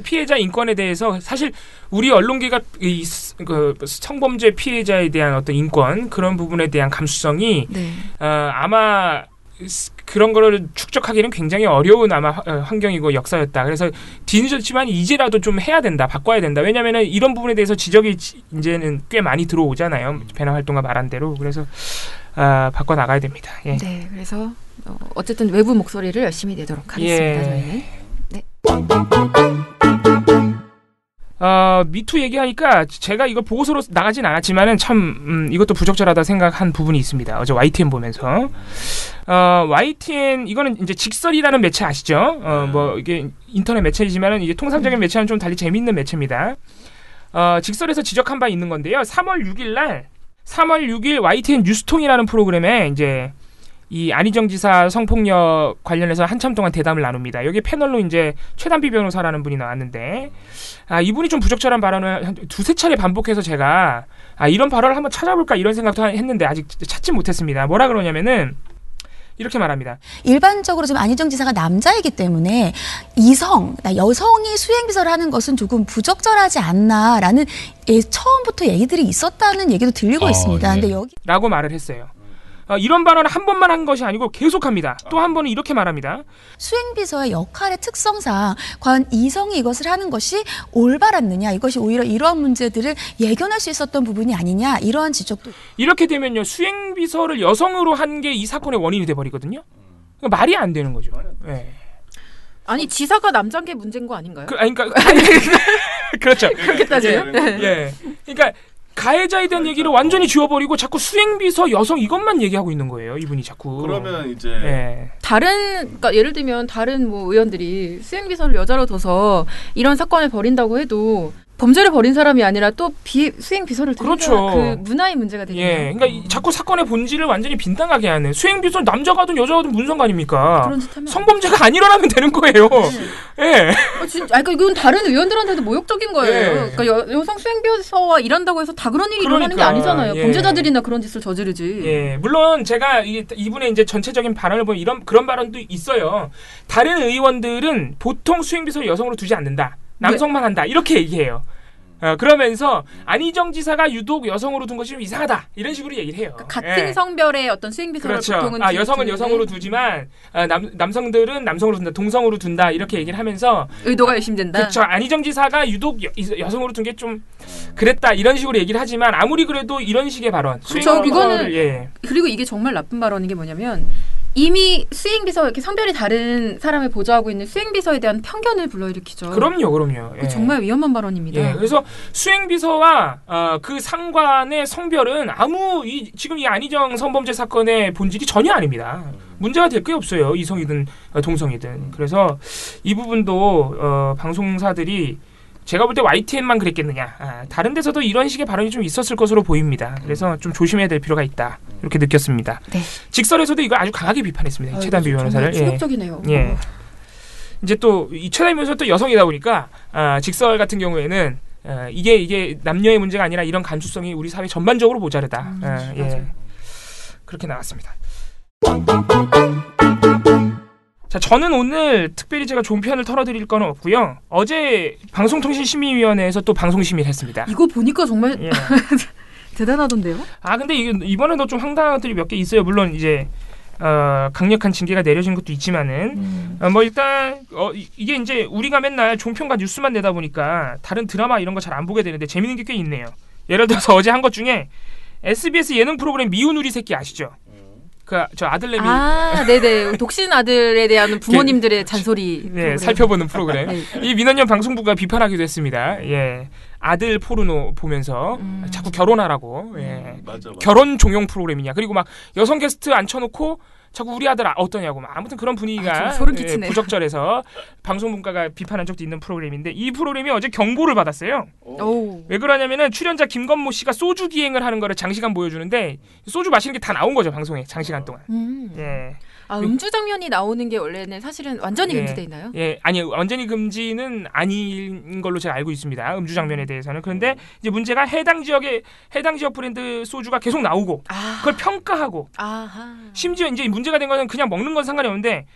피해자 인권에 대해서 사실 우리 언론계가 그 성범죄 피해자에 대한 어떤 인권 그런 부분에 대한 감수성이 네. 아마 그런 거를 축적하기는 굉장히 어려운 아마 환경이고 역사였다. 그래서 뒤늦었지만 이제라도 좀 해야 된다. 바꿔야 된다. 왜냐면은 이런 부분에 대해서 지적이 이제는 꽤 많이 들어오잖아요. 배너 활동가 말한 대로. 그래서 바꿔 나가야 됩니다. 예. 네, 그래서 어쨌든 외부 목소리를 열심히 내도록 하겠습니다. 저희는. 네. 미투 얘기하니까 제가 이걸 보고서로 나가진 않았지만은 참 이것도 부적절하다 생각한 부분이 있습니다. 어제 YTN 보면서 YTN 이거는 이제 직설이라는 매체 아시죠? 뭐 이게 인터넷 매체이지만은 이게 통상적인 매체와는 좀 달리 재미있는 매체입니다. 직설에서 지적한 바 있는 건데요. 3월 6일 YTN 뉴스통이라는 프로그램에 이제 이 안희정 지사 성폭력 관련해서 한참 동안 대담을 나눕니다. 여기 패널로 이제 최단비 변호사라는 분이 나왔는데 이분이 좀 부적절한 발언을 한 두세 차례 반복해서 제가 이런 발언을 한번 찾아볼까 이런 생각도 했는데 아직 찾지 못했습니다. 뭐라 그러냐면은 이렇게 말합니다. 일반적으로 좀 안희정 지사가 남자이기 때문에 여성이 수행비서를 하는 것은 조금 부적절하지 않나라는 처음부터 얘기들이 있었다는 얘기도 들리고 있습니다. 네. 근데 라고 말을 했어요. 이런 발언을 한 번만 한 것이 아니고 계속합니다. 또 한 번은 이렇게 말합니다. 수행비서의 역할의 특성상 과연 이성이 이것을 하는 것이 올바랐느냐, 이것이 오히려 이러한 문제들을 예견할 수 있었던 부분이 아니냐, 이러한 지적도. 이렇게 되면요, 수행비서를 여성으로 한 게 이 사건의 원인이 돼버리거든요. 그러니까 말이 안 되는 거죠. 네. 아니 지사가 남자인 게 문제인 거 아닌가요? 그렇죠. 그렇게 따지면. 예. 그러니까 가해자에 대한 얘기를 완전히 지워버리고 자꾸 수행비서 여성 이것만 얘기하고 있는 거예요. 이분이 자꾸. 그러면 이제 그러니까 예를 들면 다른 뭐 의원들이 수행비서를 여자로 둬서 이런 사건을 벌인다고 해도 범죄를 벌인 사람이 아니라 또 수행 비서를 드리는 그렇죠. 그 문화의 문제가 되겠네요. 예, 그러니까 자꾸 사건의 본질을 완전히 빈당하게 하는 수행 비서 남자가든 여자가든 무슨 상관입니까? 그런 짓 하면 성범죄가 안 일어나면 되는 거예요. 예. 그러니까 이건 다른 의원들한테도 모욕적인 거예요. 예. 그러니까 여성 수행 비서와 일한다고 해서 다 그런 일이 일어나는 게 아니잖아요. 예. 범죄자들이나 그런 짓을 저지르지. 예, 물론 제가 이분의 이제 전체적인 발언을 보면 그런 발언도 있어요. 다른 의원들은 보통 수행 비서를 여성으로 두지 않는다. 남성만 한다. 이렇게 얘기해요. 그러면서 안희정 지사가 유독 여성으로 둔 것이 좀 이상하다. 이런 식으로 얘기를 해요. 그러니까 같은 성별의 어떤 수행 비서를 그렇죠. 보통은 여성은 여성으로 두지만 남성들은 남성으로 둔다. 동성으로 둔다. 이렇게 얘기를 하면서 의도가 의심된다. 그렇죠. 안희정 지사가 유독 여성으로 둔 게 좀 그랬다. 이런 식으로 얘기를 하지만 아무리 그래도 이런 식의 발언. 그렇죠. 이거는 예. 그리고 이게 정말 나쁜 발언인 게 뭐냐면 이미 수행비서 이렇게 성별이 다른 사람을 보좌하고 있는 수행비서에 대한 편견을 불러일으키죠. 그럼요. 예. 정말 위험한 발언입니다. 예. 그래서 수행비서와 그 상관의 성별은 지금 이 안희정 성범죄 사건의 본질이 전혀 아닙니다. 문제가 될 게 없어요. 이성이든 동성이든. 그래서 이 부분도 방송사들이 제가 볼 때 YTN만 그랬겠느냐. 다른 데서도 이런 식의 발언이 좀 있었을 것으로 보입니다. 그래서 좀 조심해야 될 필요가 있다. 이렇게 느꼈습니다. 네. 직설에서도 이걸 아주 강하게 비판했습니다. 최단비 변호사를. 충격적이네요. 예. 이제 또 이 최단비 변호사 또 여성이다 보니까 직설 같은 경우에는 이게 남녀의 문제가 아니라 이런 감수성이 우리 사회 전반적으로 모자르다. 예. 그렇게 나왔습니다. 자, 저는 오늘 특별히 제가 종편을 털어드릴 건 없고요. 어제 방송통신심의위원회에서 또 방송심의를 했습니다. 이거 보니까 정말 대단하던데요? 근데 이번에도 좀 황당한 것들이 몇 개 있어요. 물론 이제 강력한 징계가 내려진 것도 있지만은 일단 이게 이제 우리가 맨날 종편과 뉴스만 내다 보니까 다른 드라마 이런 거 잘 안 보게 되는데 재밌는 게 꽤 있네요. 예를 들어서 어제 한 것 중에 SBS 예능 프로그램 미운 우리 새끼 아시죠? 저 아들내미 네네 독신 아들에 대한 부모님들의 잔소리 네, 살펴보는 프로그램. 네. 이 민원연 방송부가 비판하기도 했습니다. 예, 아들 포르노 보면서 자꾸 결혼하라고. 예. 맞아. 결혼 종용 프로그램이냐. 그리고 막 여성 게스트 앉혀놓고 자꾸 우리 아들 어떠냐고 막 아무튼 그런 분위기가 부적절해서 방송분과가 비판한 적도 있는 프로그램인데 이 프로그램이 어제 경고를 받았어요. 왜 그러냐면은 출연자 김건모 씨가 소주 기행을 하는 거를 장시간 보여주는데 소주 마시는 게 다 나온 거죠 방송에 장시간 동안. 예. 음주 장면이 나오는 게 원래는 사실은 완전히 금지돼 있나요? 예, 아니 완전히 금지는 아닌 걸로 제가 알고 있습니다. 음주 장면에 대해서는. 그런데 이제 문제가 해당 지역 브랜드 소주가 계속 나오고 그걸 평가하고 심지어 이제 문제가 된 거는 그냥 먹는 건 상관이 없는데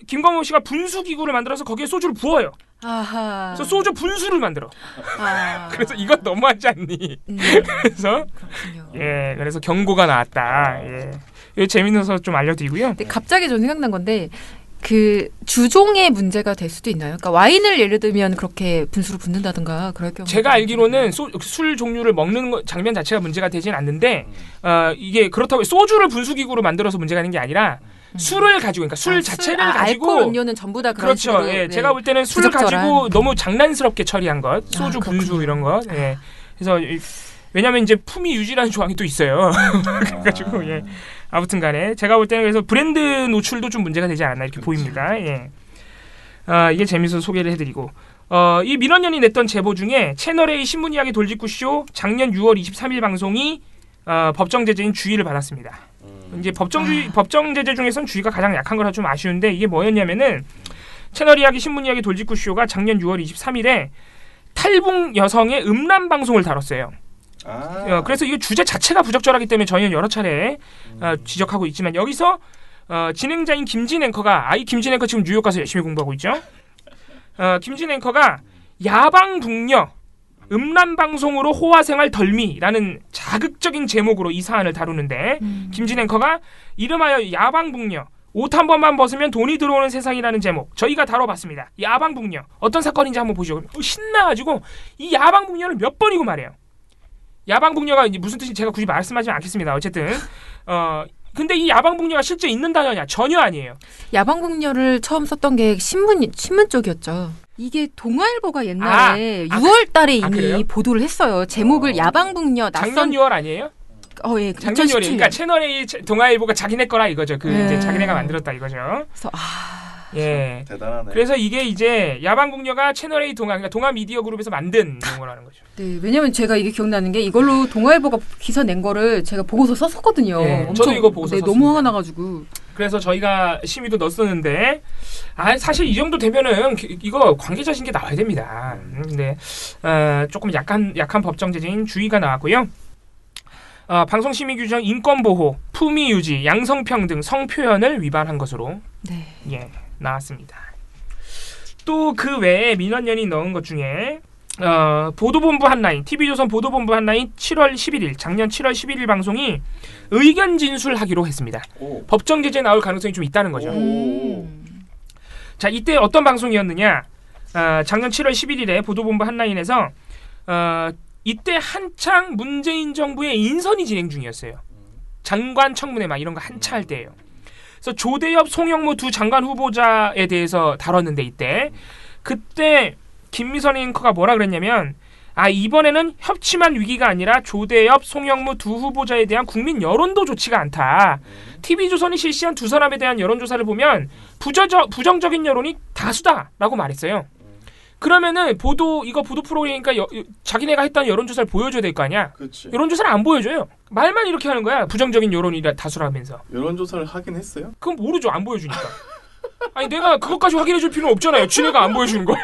김건모 씨가 분수 기구를 만들어서 거기에 소주를 부어요. 그래서 소주 분수를 만들어. 그래서 이건 너무하지 않니? 그래서 그렇군요. 그래서 경고가 나왔다. 이거 재밌어서 좀 알려드리고요. 근데 갑자기 좀 생각난 건데 그 주종의 문제가 될 수도 있나요? 그러니까 와인을 예를 들면 그렇게 분수를 붓는다든가 그럴 경우 제가 알기로는 술 종류를 먹는 장면 자체가 문제가 되진 않는데 이게 그렇다고 소주를 분수기구로 만들어서 문제가 되는 게 아니라 술을 가지고 그러니까 술 자체를 가지고 알코올 음료는 전부 다 그런 그렇죠. 식으로 제가 볼 때는 술을 가지고 너무 장난스럽게 처리한 것 소주 분수 이런 것 그래서 왜냐하면 이제 품위 유지라는 조항이 또 있어요. 그래가지고 아무튼 간에 제가 볼 때는 그래서 브랜드 노출도 좀 문제가 되지 않았나 이렇게 보입니다. 이게 재미있어서 소개를 해드리고 이 민원연이 냈던 제보 중에 채널A 신문 이야기 돌직구쇼 작년 6월 23일 방송이 법정 제재인 주의를 받았습니다. 이제 법정 제재 중에선 주의가 가장 약한 거라 좀 아쉬운데 이게 뭐였냐면은 채널 이야기 신문 이야기 돌직구쇼가 작년 6월 23일에 탈북 여성의 음란 방송을 다뤘어요. 그래서 이 주제 자체가 부적절하기 때문에 저희는 여러 차례 지적하고 있지만 여기서 진행자인 김진 앵커가 김진 앵커 지금 뉴욕 가서 열심히 공부하고 있죠. 김진 앵커가 야방 북녀 음란 방송으로 호화생활 덜미라는 자극적인 제목으로 이 사안을 다루는데 김진 앵커가 이름하여 야방 북녀 옷 한 번만 벗으면 돈이 들어오는 세상이라는 제목 저희가 다뤄봤습니다. 야방 북녀 어떤 사건인지 한번 보시죠. 신나가지고 이 야방 북녀를 몇 번이고 말해요. 야방 북녀가 이제 무슨 뜻인지 제가 굳이 말씀하지 않겠습니다. 어쨌든 근데 이 야방 북녀가 실제 있는 단어냐 전혀 아니에요. 야방 북녀를 처음 썼던 게 신문 쪽이었죠. 이게 동아일보가 옛날에 6월달에 이미 보도를 했어요. 제목을 야방 북녀 작년 6월 아니에요? 예, 작년 6월에 그러니까 채널A 동아일보가 자기네 거라 이거죠. 이제 자기네가 만들었다 이거죠. 그래서 예. 대단하네. 그래서 이게 이제 야방궁녀가 채널A 그러니까 동아미디어그룹에서 만든 용어라는 거죠. 네, 왜냐면 제가 이게 기억나는 게 이걸로 동아일보가 기사 낸 거를 제가 보고서 썼었거든요. 네, 엄청, 저도 이거 보고서 썼습니다. 너무 화가 나가지고. 그래서 저희가 심의도 넣었었는데 사실 이 정도 되면은 이거 관계자 신게 나와야 됩니다. 근데 조금 약한 법정 제재인 주의가 나왔고요. 방송심의규정 인권보호, 품위유지, 양성평등, 성표현을 위반한 것으로 나왔습니다. 또 그 외에 민원연이 넣은 것 중에 보도본부 한라인, TV조선 보도본부 한라인 7월 11일, 작년 7월 11일 방송이 의견 진술하기로 했습니다. 법정 제재 나올 가능성이 좀 있다는 거죠. 자, 이때 어떤 방송이었느냐? 작년 7월 11일에 보도본부 한라인에서 이때 한창 문재인 정부의 인선이 진행 중이었어요. 장관 청문회 막 이런 거 한차 할 때예요. 그래서 조대엽, 송영무 두 장관 후보자에 대해서 다뤘는데 그때 김미선 앵커가 뭐라 그랬냐면 이번에는 협치만 위기가 아니라 조대엽, 송영무 두 후보자에 대한 국민 여론도 좋지가 않다. TV조선이 실시한 두 사람에 대한 여론조사를 보면 부정적인 여론이 다수다라고 말했어요. 그러면은 보도 프로그램이니까 자기네가 했다는 여론조사를 보여줘야 될 거 아니야. 그치. 여론조사를 안 보여줘요. 말만 이렇게 하는 거야. 부정적인 여론이 다수라면서. 여론조사를 하긴 했어요? 그건 모르죠. 안 보여주니까. 아니 내가 그것까지 확인해줄 필요는 없잖아요. 지네가 안 보여주는 걸.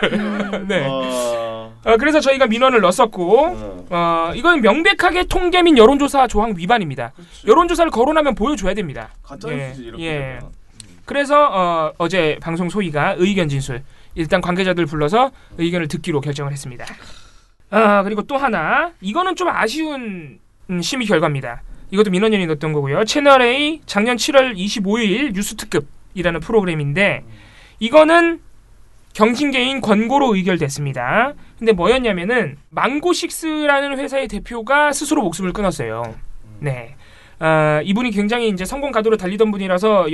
네. 그래서 저희가 민원을 넣었었고 이건 명백하게 통계 및 여론조사 조항 위반입니다. 그치. 여론조사를 거론하면 보여줘야 됩니다. 가짜뉴스지 이렇게. 그래서 어제 방송 소위가 의견 진술 일단 관계자들 불러서 의견을 듣기로 결정을 했습니다. 그리고 또 하나 이거는 좀 아쉬운 심의 결과입니다. 이것도 민원연이 넣었던 거고요. 채널A 작년 7월 25일 뉴스특급이라는 프로그램인데 이거는 경징계인 권고로 의결됐습니다. 근데 뭐였냐면은 망고식스라는 회사의 대표가 스스로 목숨을 끊었어요. 네. 이분이 굉장히 이제 성공 가도로 달리던 분이라서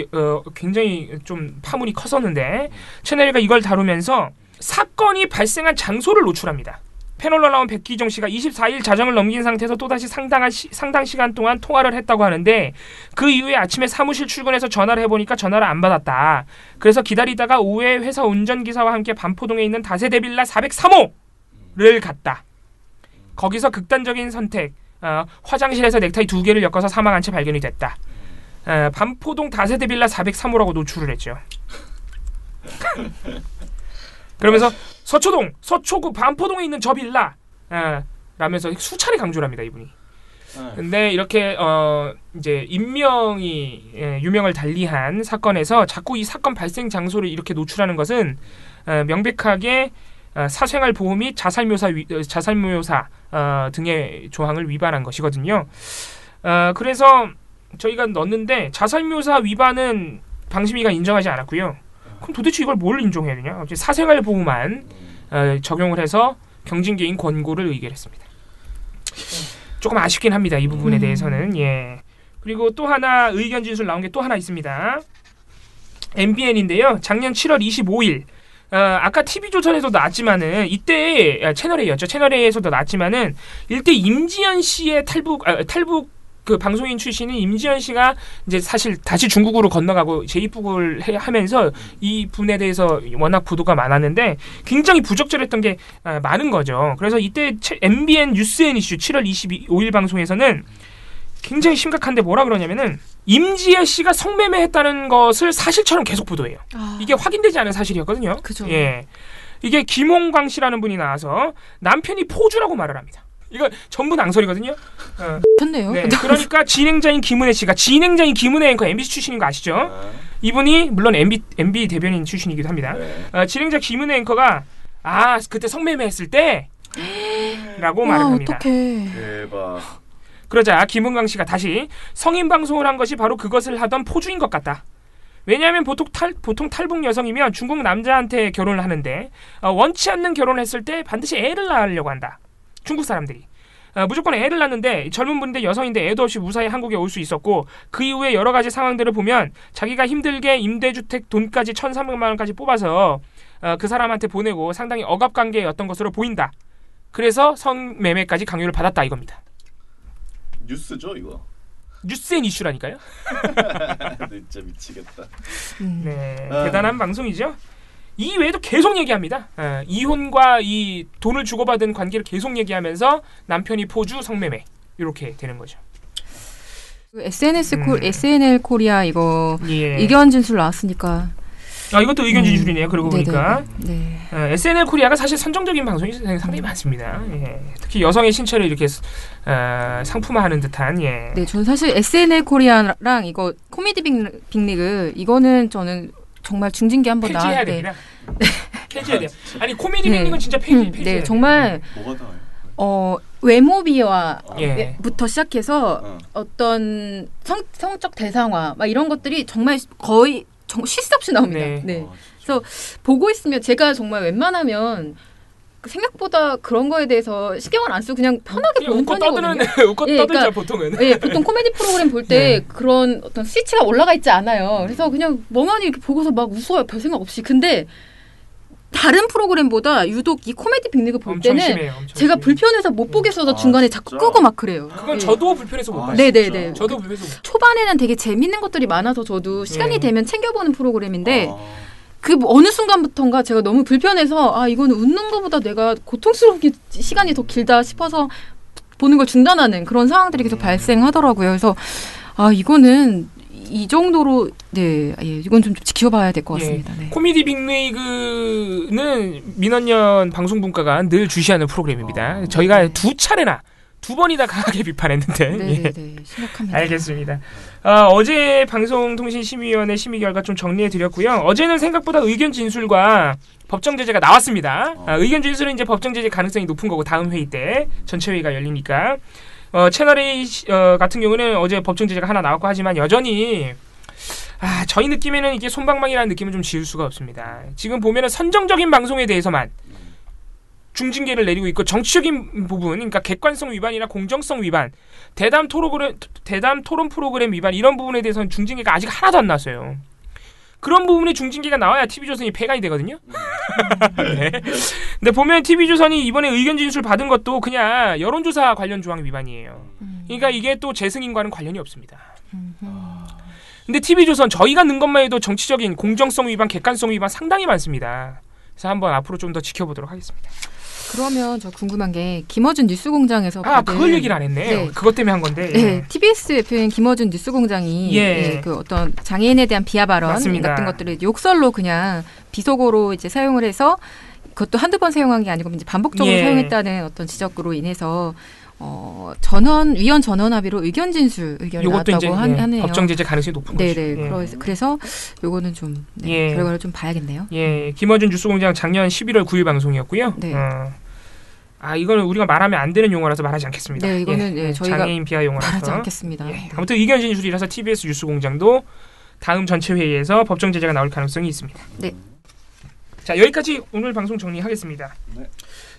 굉장히 좀 파문이 컸었는데 채널A가 이걸 다루면서 사건이 발생한 장소를 노출합니다. 패널로 나온 백기정 씨가 24일 자정을 넘긴 상태에서 또다시 상당 시간 동안 통화를 했다고 하는데 그 이후에 아침에 사무실 출근해서 전화를 해보니까 전화를 안 받았다. 그래서 기다리다가 오후에 회사 운전기사와 함께 반포동에 있는 다세대 빌라 403호를 갔다. 거기서 극단적인 선택, 화장실에서 넥타이 2개를 엮어서 사망한 채 발견이 됐다. 반포동 다세대 빌라 403호라고 노출을 했죠. 그러면서 서초구 반포동에 있는 저 빌라 라면서 수차례 강조를 합니다, 이분이. 근데 이렇게 이제 인명이 유명을 달리한 사건에서 자꾸 이 사건 발생 장소를 이렇게 노출하는 것은 명백하게 사생활 보호 및 자살묘사 등의 조항을 위반한 것이거든요. 그래서 저희가 넣었는데 자살묘사 위반은 방심위가 인정하지 않았고요. 그럼 도대체 이걸 뭘 인정해야 되냐? 사생활 보호만 적용을 해서 경징계인 권고를 의결했습니다. 조금 아쉽긴 합니다. 이 부분에 대해서는. 예. 그리고 또 하나 의견 진술 나온 게 또 하나 있습니다. MBN인데요. 작년 7월 25일 아까 TV조선에서 나왔지만은 이때 채널A였죠. 채널A에서도 나왔지만은 이때 임지연 씨의 탈북 그 방송인 출신인 임지연 씨가 이제 사실 다시 중국으로 건너가고 재입국을 하면서 이 분에 대해서 워낙 보도가 많았는데 굉장히 부적절했던 게 많은 거죠. 그래서 이때 MBN 뉴스앤 이슈 7월 25일 방송에서는 굉장히 심각한데 뭐라 그러냐면은 임지혜 씨가 성매매했다는 것을 사실처럼 계속 보도해요. 이게 확인되지 않은 사실이었거든요. 그죠. 예, 이게 김홍광 씨라는 분이 나와서 남편이 포주라고 말을 합니다. 이거 전부 낭설이거든요. 좋네요. 네, 그러니까 진행자인 김은혜 씨가 진행자인 김은혜 앵커 MBC 출신인 거 아시죠? 이분이 물론 MB 대변인 출신이기도 합니다. 진행자 김은혜 앵커가 그때 성매매했을 때 라고 말을 합니다. 어떡해. 대박. 그러자 김은광 씨가 다시 성인 방송을 한 것이 바로 그것을 하던 포주인 것 같다. 왜냐하면 보통 탈북 여성이면 중국 남자한테 결혼을 하는데 원치 않는 결혼을 했을 때 반드시 애를 낳으려고 한다. 중국 사람들이 무조건 애를 낳는데 젊은 분인데 여성인데 애도 없이 무사히 한국에 올 수 있었고 그 이후에 여러 가지 상황들을 보면 자기가 힘들게 임대주택 돈까지 1,300만 원까지 뽑아서 그 사람한테 보내고 상당히 억압관계였던 것으로 보인다. 그래서 성매매까지 강요를 받았다 이겁니다. 뉴스죠 이거? 뉴스앤 이슈라니까요. 진짜 미치겠다. 네, 대단한 방송이죠. 이 외에도 계속 얘기합니다. 이혼과 이 돈을 주고받은 관계를 계속 얘기하면서 남편이 포주 성매매 이렇게 되는 거죠. SNL 코리아 이거 의견 진술 나왔으니까. 이것도 의견 진술이네요. 그러고 보니까 네. SNL 코리아가 사실 선정적인 방송이 상당히 많습니다. 특히 여성의 신체를 이렇게 상품화하는 듯한. 네, 저는 사실 SNL 코리아랑 이거 코미디 빅리그 이거는 저는 정말 중징계 한번 폐지해야 됩니다. 폐지해야 돼요. 아니 코미디 빅리그는 진짜 폐지해야 돼요. 정말 뭐가 나와요? 외모 비화부터 시작해서 어떤 성적 대상화 막 이런 것들이 정말 거의 쉴 새 없이 나옵니다. 네. 그래서 보고 있으면 제가 정말 웬만하면 생각보다 그런 거에 대해서 신경을 안 쓰고 그냥 편하게 보는 편이거든요. 웃고 떠들죠 보통은. 보통 코미디 프로그램 볼 때 그런 어떤 스위치가 올라가 있지 않아요. 그래서 그냥 멍하니 이렇게 보고서 막 웃어요. 별 생각 없이. 근데 다른 프로그램보다 유독 이 코미디 빅리그 볼 때는 심해요, 제가 불편해서 못 보겠어서 중간에 자꾸 끄고 막 그래요. 그건 저도 불편해서 못 봐요. 네네네. 저도 불편해서 초반에는 되게 재밌는 것들이 많아서 저도 시간이 되면 챙겨보는 프로그램인데 그 어느 순간부터인가 제가 너무 불편해서 이거는 웃는 것보다 내가 고통스러운 게 시간이 더 길다 싶어서 보는 걸 중단하는 그런 상황들이 계속 발생하더라고요. 그래서 이거는 이 정도로 이건 좀 지켜봐야 될 것 같습니다. 네. 코미디 빅리그는 민원연 방송분과가 늘 주시하는 프로그램입니다. 저희가 두 번이나 강하게 비판했는데 심각합니다. 알겠습니다. 어제 방송통신심의위원회 심의 결과 좀 정리해드렸고요. 어제는 생각보다 의견 진술과 법정 제재가 나왔습니다. 의견 진술은 이제 법정 제재 가능성이 높은 거고 다음 회의 때 전체 회의가 열리니까 채널A 같은 경우는 어제 법정 제재가 하나 나왔고 하지만 여전히 저희 느낌에는 이게 솜방망이라는 느낌을 좀 지울 수가 없습니다. 지금 보면은 선정적인 방송에 대해서만 중징계를 내리고 있고 정치적인 부분, 그러니까 객관성 위반이나 공정성 위반, 대담 토론 프로그램 위반 이런 부분에 대해서는 중징계가 아직 하나도 안 나왔어요. 그런 부분에 중징계가 나와야 TV조선이 폐간이 되거든요. 네. 근데 보면 TV조선이 이번에 의견 진술 받은 것도 그냥 여론조사 관련 조항 위반이에요. 그러니까 이게 또 재승인과는 관련이 없습니다. 근데 TV조선 저희가 넣은 것만 해도 정치적인 공정성 위반, 객관성 위반 상당히 많습니다. 그래서 한번 앞으로 좀 더 지켜보도록 하겠습니다. 그러면 저 궁금한 게 김어준 뉴스공장에서 그걸 얘기를 안 했네. 그것 때문에 한 건데. 네, TBS 대표인 김어준 뉴스공장이 그 어떤 장애인에 대한 비하 발언 맞습니다. 같은 것들을 욕설로 그냥 비속어로 이제 사용을 해서 그것도 한두 번 사용한 게 아니고 이제 반복적으로 사용했다는 어떤 지적으로 인해서 위원 전원 합의로 의견 진술 의견이 나왔다고 하네요. 법정 제재 가능성이 높은 거죠. 네네. 그래서 요거는 좀 결과를 좀 봐야겠네요. 김어준 뉴스공장 작년 11월 9일 방송이었고요. 네. 이거는 우리가 말하면 안 되는 용어라서 말하지 않겠습니다. 네, 이거는 저희가 장애인 비하 용어라서 말하지 않겠습니다. 아무튼 의견 진술이라서 TBS 뉴스공장도 다음 전체 회의에서 법정 제재가 나올 가능성이 있습니다. 네. 자, 여기까지 오늘 방송 정리하겠습니다. 네.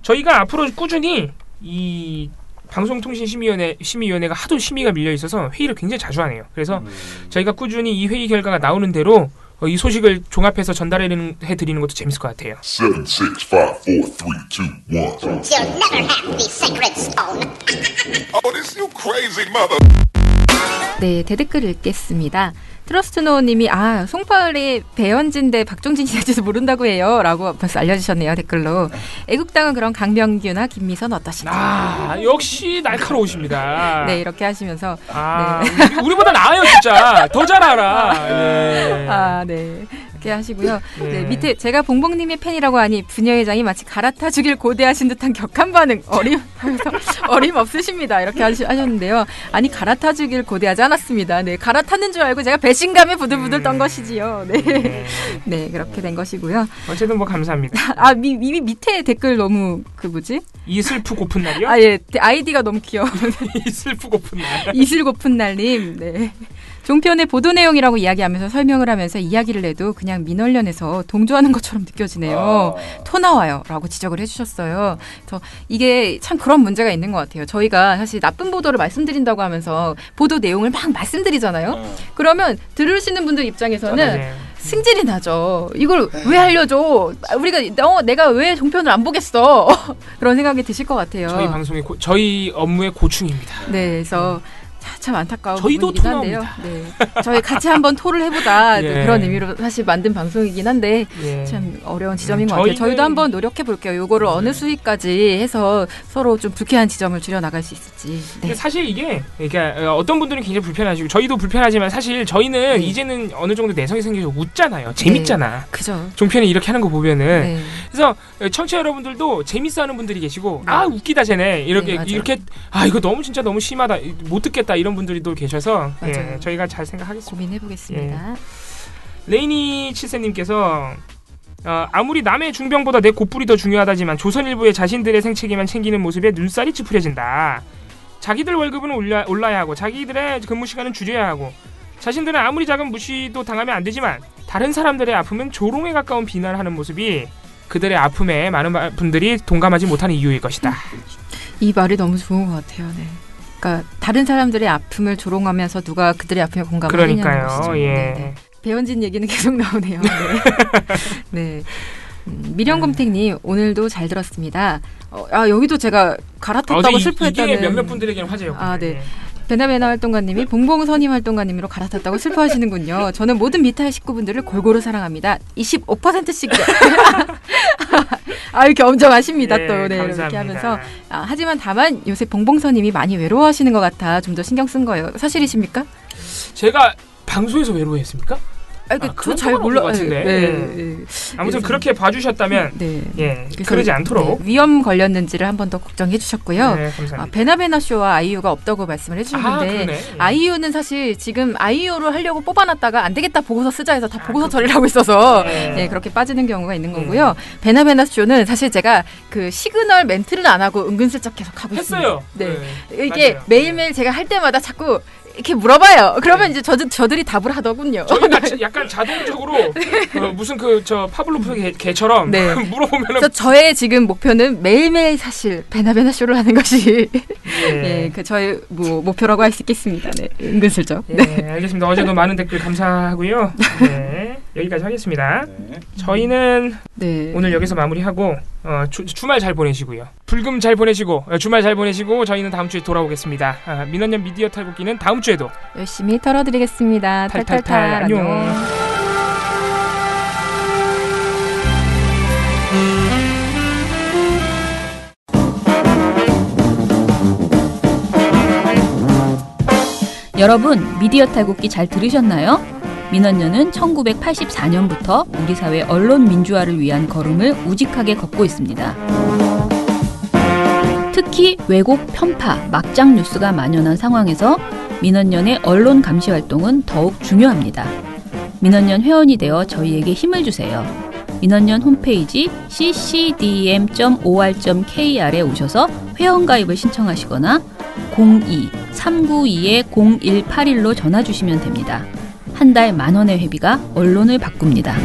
저희가 앞으로 꾸준히 이 방송통신심의위원회가 하도 심의가 밀려 있어서 회의를 굉장히 자주 하네요. 그래서 저희가 꾸준히 이 회의 결과가 나오는 대로 이 소식을 종합해서 전달해드리는 것도 재밌을 것 같아요. 7, 6, 5, 4, 3, 2, 1. You'll never have the sacred stone. Oh, this you crazy mother. 네, 대댓글 읽겠습니다. 트러스트노우님이 송파을의 배현진 대 박종진이 될지도 모른다고 해요 라고 벌써 알려주셨네요. 댓글로. 애국당은 그럼 강병규나 김미선 어떠신지. 역시 날카로우십니다. 네, 이렇게 하시면서 우리보다 나아요 진짜. 더 잘 알아. 네. 이렇게 하시고요. 네, 밑에 제가 봉봉님의 팬이라고 하니 부녀회장이 마치 갈아타주길 고대하신 듯한 격한 반응 어림없으십니다. 이렇게 하셨는데요. 아니 갈아타주길 고대하지 않았습니다. 네, 갈아탔는 줄 알고 제가 배신감에 부들부들 떤 것이지요. 네, 그렇게 된 것이고요. 어쨌든 뭐 감사합니다. 밑에 댓글 너무 이슬프 고픈 날이요? 아이디가 너무 귀여워. 이슬프 고픈 날. 이슬고픈 날님. 네. 종편의 보도 내용이라고 이야기하면서 설명을 하면서 이야기를 내도 그냥 민원련에서 동조하는 것처럼 느껴지네요. 토 나와요. 라고 지적을 해주셨어요. 그래서 이게 참 그런 문제가 있는 것 같아요. 저희가 사실 나쁜 보도를 말씀드린다고 하면서 보도 내용을 막 말씀드리잖아요. 그러면 들으시는 분들 입장에서는 승질이 나죠. 이걸 왜 알려줘? 내가 왜 종편을 안 보겠어? 그런 생각이 드실 것 같아요. 저희 업무의 고충입니다. 네, 그래서 참 안타까운 저희도 부분이긴 한데요. 네. 저희 같이 한번 토를 해보자 예. 그런 의미로 사실 만든 방송이긴 한데 예. 참 어려운 지점인 것 같아요. 저희도 한번 노력해 볼게요. 요거를 어느 수위까지 해서 서로 좀 불쾌한 지점을 줄여 나갈 수 있을지. 네. 사실 이게 그러니까 어떤 분들은 굉장히 불편하시고 저희도 불편하지만 사실 저희는 이제는 어느 정도 내성이 생겨서 웃잖아요. 재밌잖아. 네. 그죠. 종편이 이렇게 하는 거 보면은 네. 그래서 청취자 여러분들도 재밌어하는 분들이 계시고 아 웃기다 쟤네 이렇게 네, 이렇게 아 이거 너무 진짜 너무 심하다 못 듣겠다 이런 분들도 계셔서 맞아요. 저희가 잘 생각하겠습니다. 고민해보겠습니다. 레이니 칠세님께서 아무리 남의 중병보다 내 곧불이 더 중요하다지만 조선일보의 자신들의 생채기만 챙기는 모습에 눈살이 찌푸려진다. 자기들 월급은 올라야 하고 자기들의 근무 시간은 줄여야 하고 자신들은 아무리 작은 무시도 당하면 안 되지만 다른 사람들의 아픔은 조롱에 가까운 비난을 하는 모습이 그들의 아픔에 많은 분들이 동감하지 못하는 이유일 것이다. 이 말이 너무 좋은 것 같아요. 네. 그러니까 다른 사람들의 아픔을 조롱하면서 누가 그들의 아픔에 공감을 하느냐는 것이죠. 예. 네. 배현진 얘기는 계속 나오네요. 네. 네. 미령곰탱님 오늘도 잘 들었습니다. 여기도 제가 갈아탔다고 슬퍼했다는 이게 몇몇 분들에게는 화제였고. 네. 베나베나 활동가님이 봉봉선임 활동가님으로 갈아탔다고 슬퍼하시는군요. 저는 모든 미탈 식구분들을 골고루 사랑합니다. 25%씩 이렇게 엄정하십니다. 네, 또 네, 감사합니다. 이렇게 하면서 하지만 다만 요새 봉봉선님이 많이 외로워하시는 것 같아 좀 더 신경 쓴 거예요. 사실이십니까? 제가 방송에서 외로워했습니까? 저 잘 몰라 같은데. 네. 아무튼 그렇게 봐주셨다면 그러지 않도록 위험 걸렸는지를 한 번 더 걱정해 주셨고요. 네, 감사합니다. 베나베나 쇼와 아이유가 없다고 말씀을 해주셨는데 아이유는 사실 지금 아이유를 하려고 뽑아놨다가 안 되겠다 보고서 쓰자 해서 다 보고서 처리를 하고 있어서 그렇게 빠지는 경우가 있는 거고요. 베나베나 쇼는 사실 제가 그 시그널 멘트는 안 하고 은근슬쩍 계속 하고 했어요. 있습니다. 네. 이게 매일매일 제가 할 때마다 자꾸 이렇게 물어봐요. 그러면 이제 저들이 답을 하더군요. 저희가 약간 자동적으로 무슨 저 파블로프 개처럼 물어보면은. 그래서 저의 지금 목표는 매일매일 사실 베나베나 쇼를 하는 것이 그 저의 목표라고 할 수 있겠습니다. 네, 은근슬쩍. 네, 알겠습니다. 어제도 많은 댓글 감사하고요. 네, 여기까지 하겠습니다. 저희는 오늘 여기서 마무리하고 주말 잘 보내시고요. 불금 잘 보내시고 주말 잘 보내시고 저희는 다음 주에 돌아오겠습니다. 민원년 미디어 탈곡기는 다음 주에도 열심히 털어드리겠습니다. 탈탈탈 안녕. 여러분 미디어 탈곡기 잘 들으셨나요? 민원연은 1984년부터 우리 사회 언론 민주화를 위한 걸음을 우직하게 걷고 있습니다. 특히 왜곡, 편파, 막장 뉴스가 만연한 상황에서 민원연의 언론 감시 활동은 더욱 중요합니다. 민원연 회원이 되어 저희에게 힘을 주세요. 민원연 홈페이지 ccdm.or.kr에 오셔서 회원가입을 신청하시거나 02-392-0181로 전화 주시면 됩니다. 한 달 10,000원의 회비가 언론을 바꿉니다.